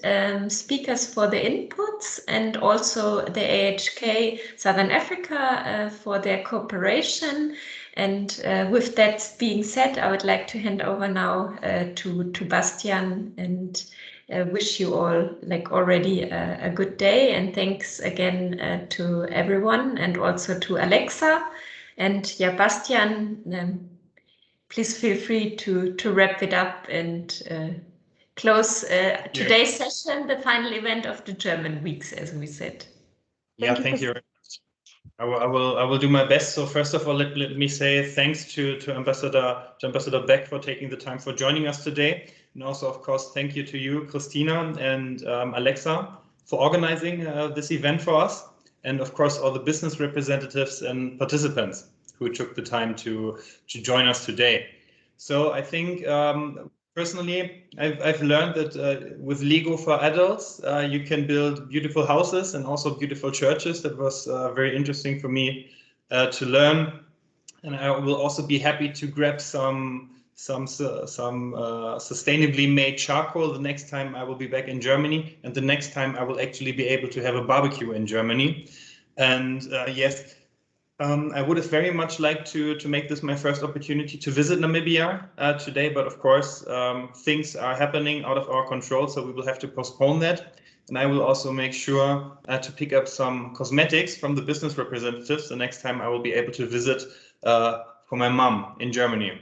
speakers for the inputs, and also the AHK Southern Africa for their cooperation. And with that being said, I would like to hand over now to Bastian, and wish you all already a good day, and thanks again to everyone, and also to Alexa. And yeah, Bastian, please feel free to wrap it up and close today's session, the final event of the German weeks, as we said. Yeah, thank you. I will do my best. So first of all, let me say thanks to Ambassador Beck for taking the time for joining us today. And also, of course, thank you to you, Christina and Alexa, for organizing this event for us. And of course, all the business representatives and participants who took the time to join us today. So I think personally, I've learned that with Lego for adults, you can build beautiful houses and also beautiful churches. That was very interesting for me to learn. And I will also be happy to grab some sustainably made charcoal the next time I will be back in Germany, and the next time I will actually be able to have a barbecue in Germany. And yes, I would have very much liked to make this my first opportunity to visit Namibia today, but of course things are happening out of our control, so we will have to postpone that. And I will also make sure to pick up some cosmetics from the business representatives the next time I will be able to visit for my mom in Germany.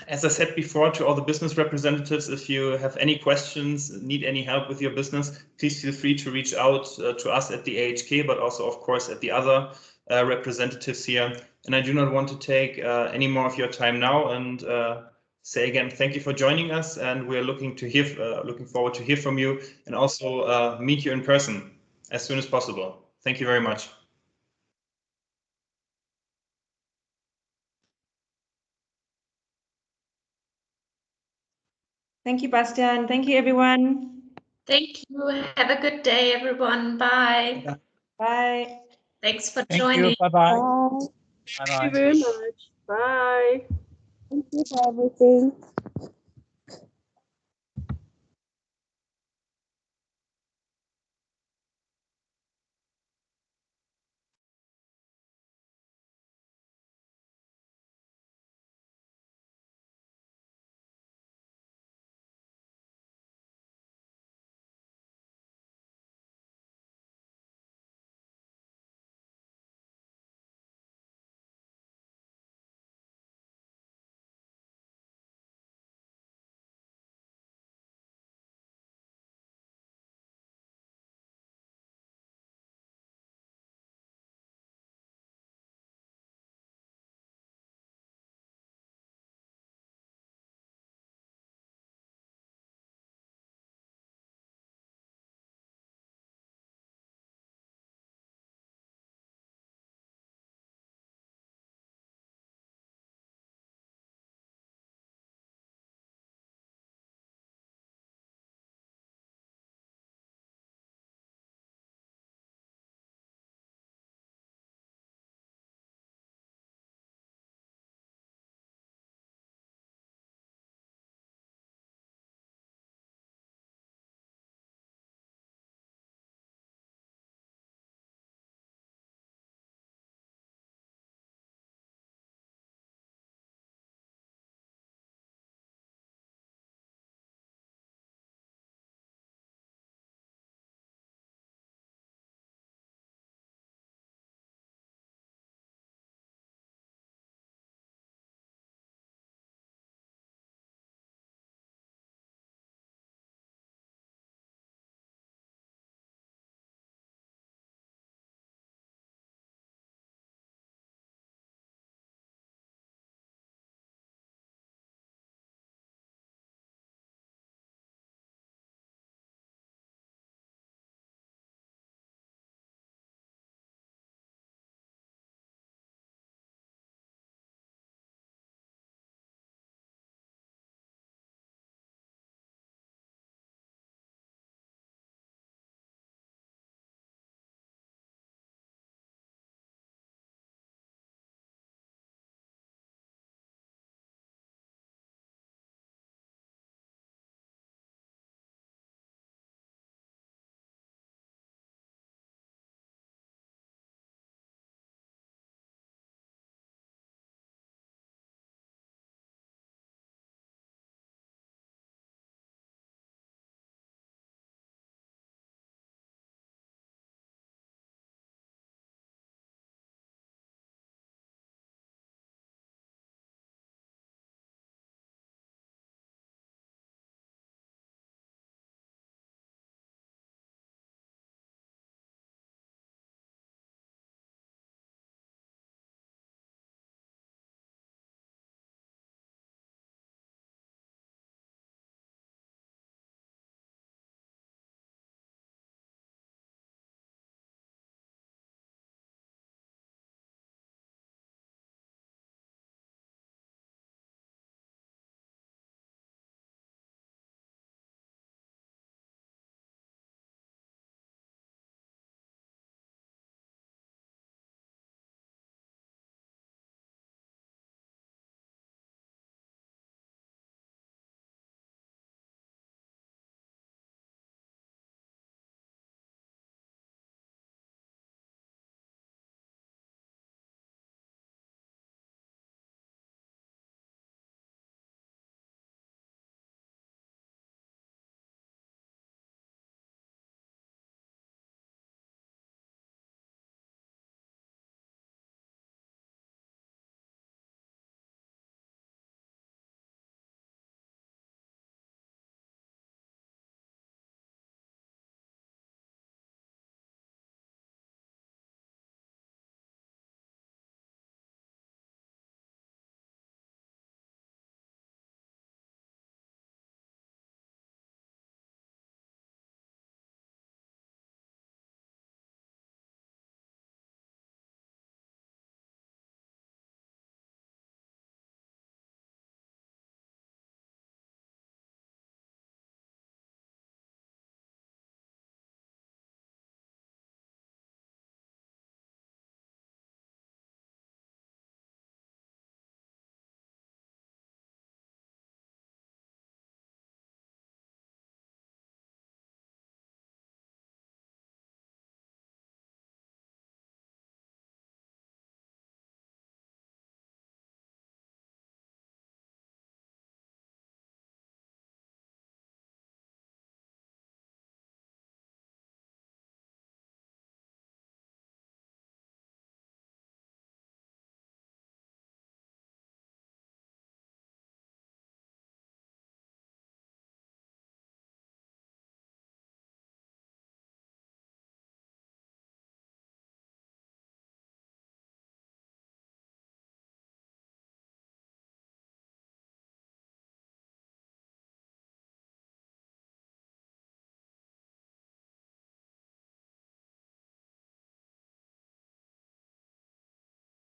As I said before, to all the business representatives, if you have any questions, need any help with your business, please feel free to reach out to us at the AHK, but also, of course, at the other representatives here. And I do not want to take any more of your time now, and say again, thank you for joining us, and we're looking forward to hear from you, and also meet you in person as soon as possible. Thank you very much. Thank you, Bastian. Thank you, everyone. Thank you. Have a good day, everyone. Bye. Bye. Thanks for Thank joining. you. Bye-bye. Bye. Bye-bye. Thank you very much. Bye. Thank you for everything.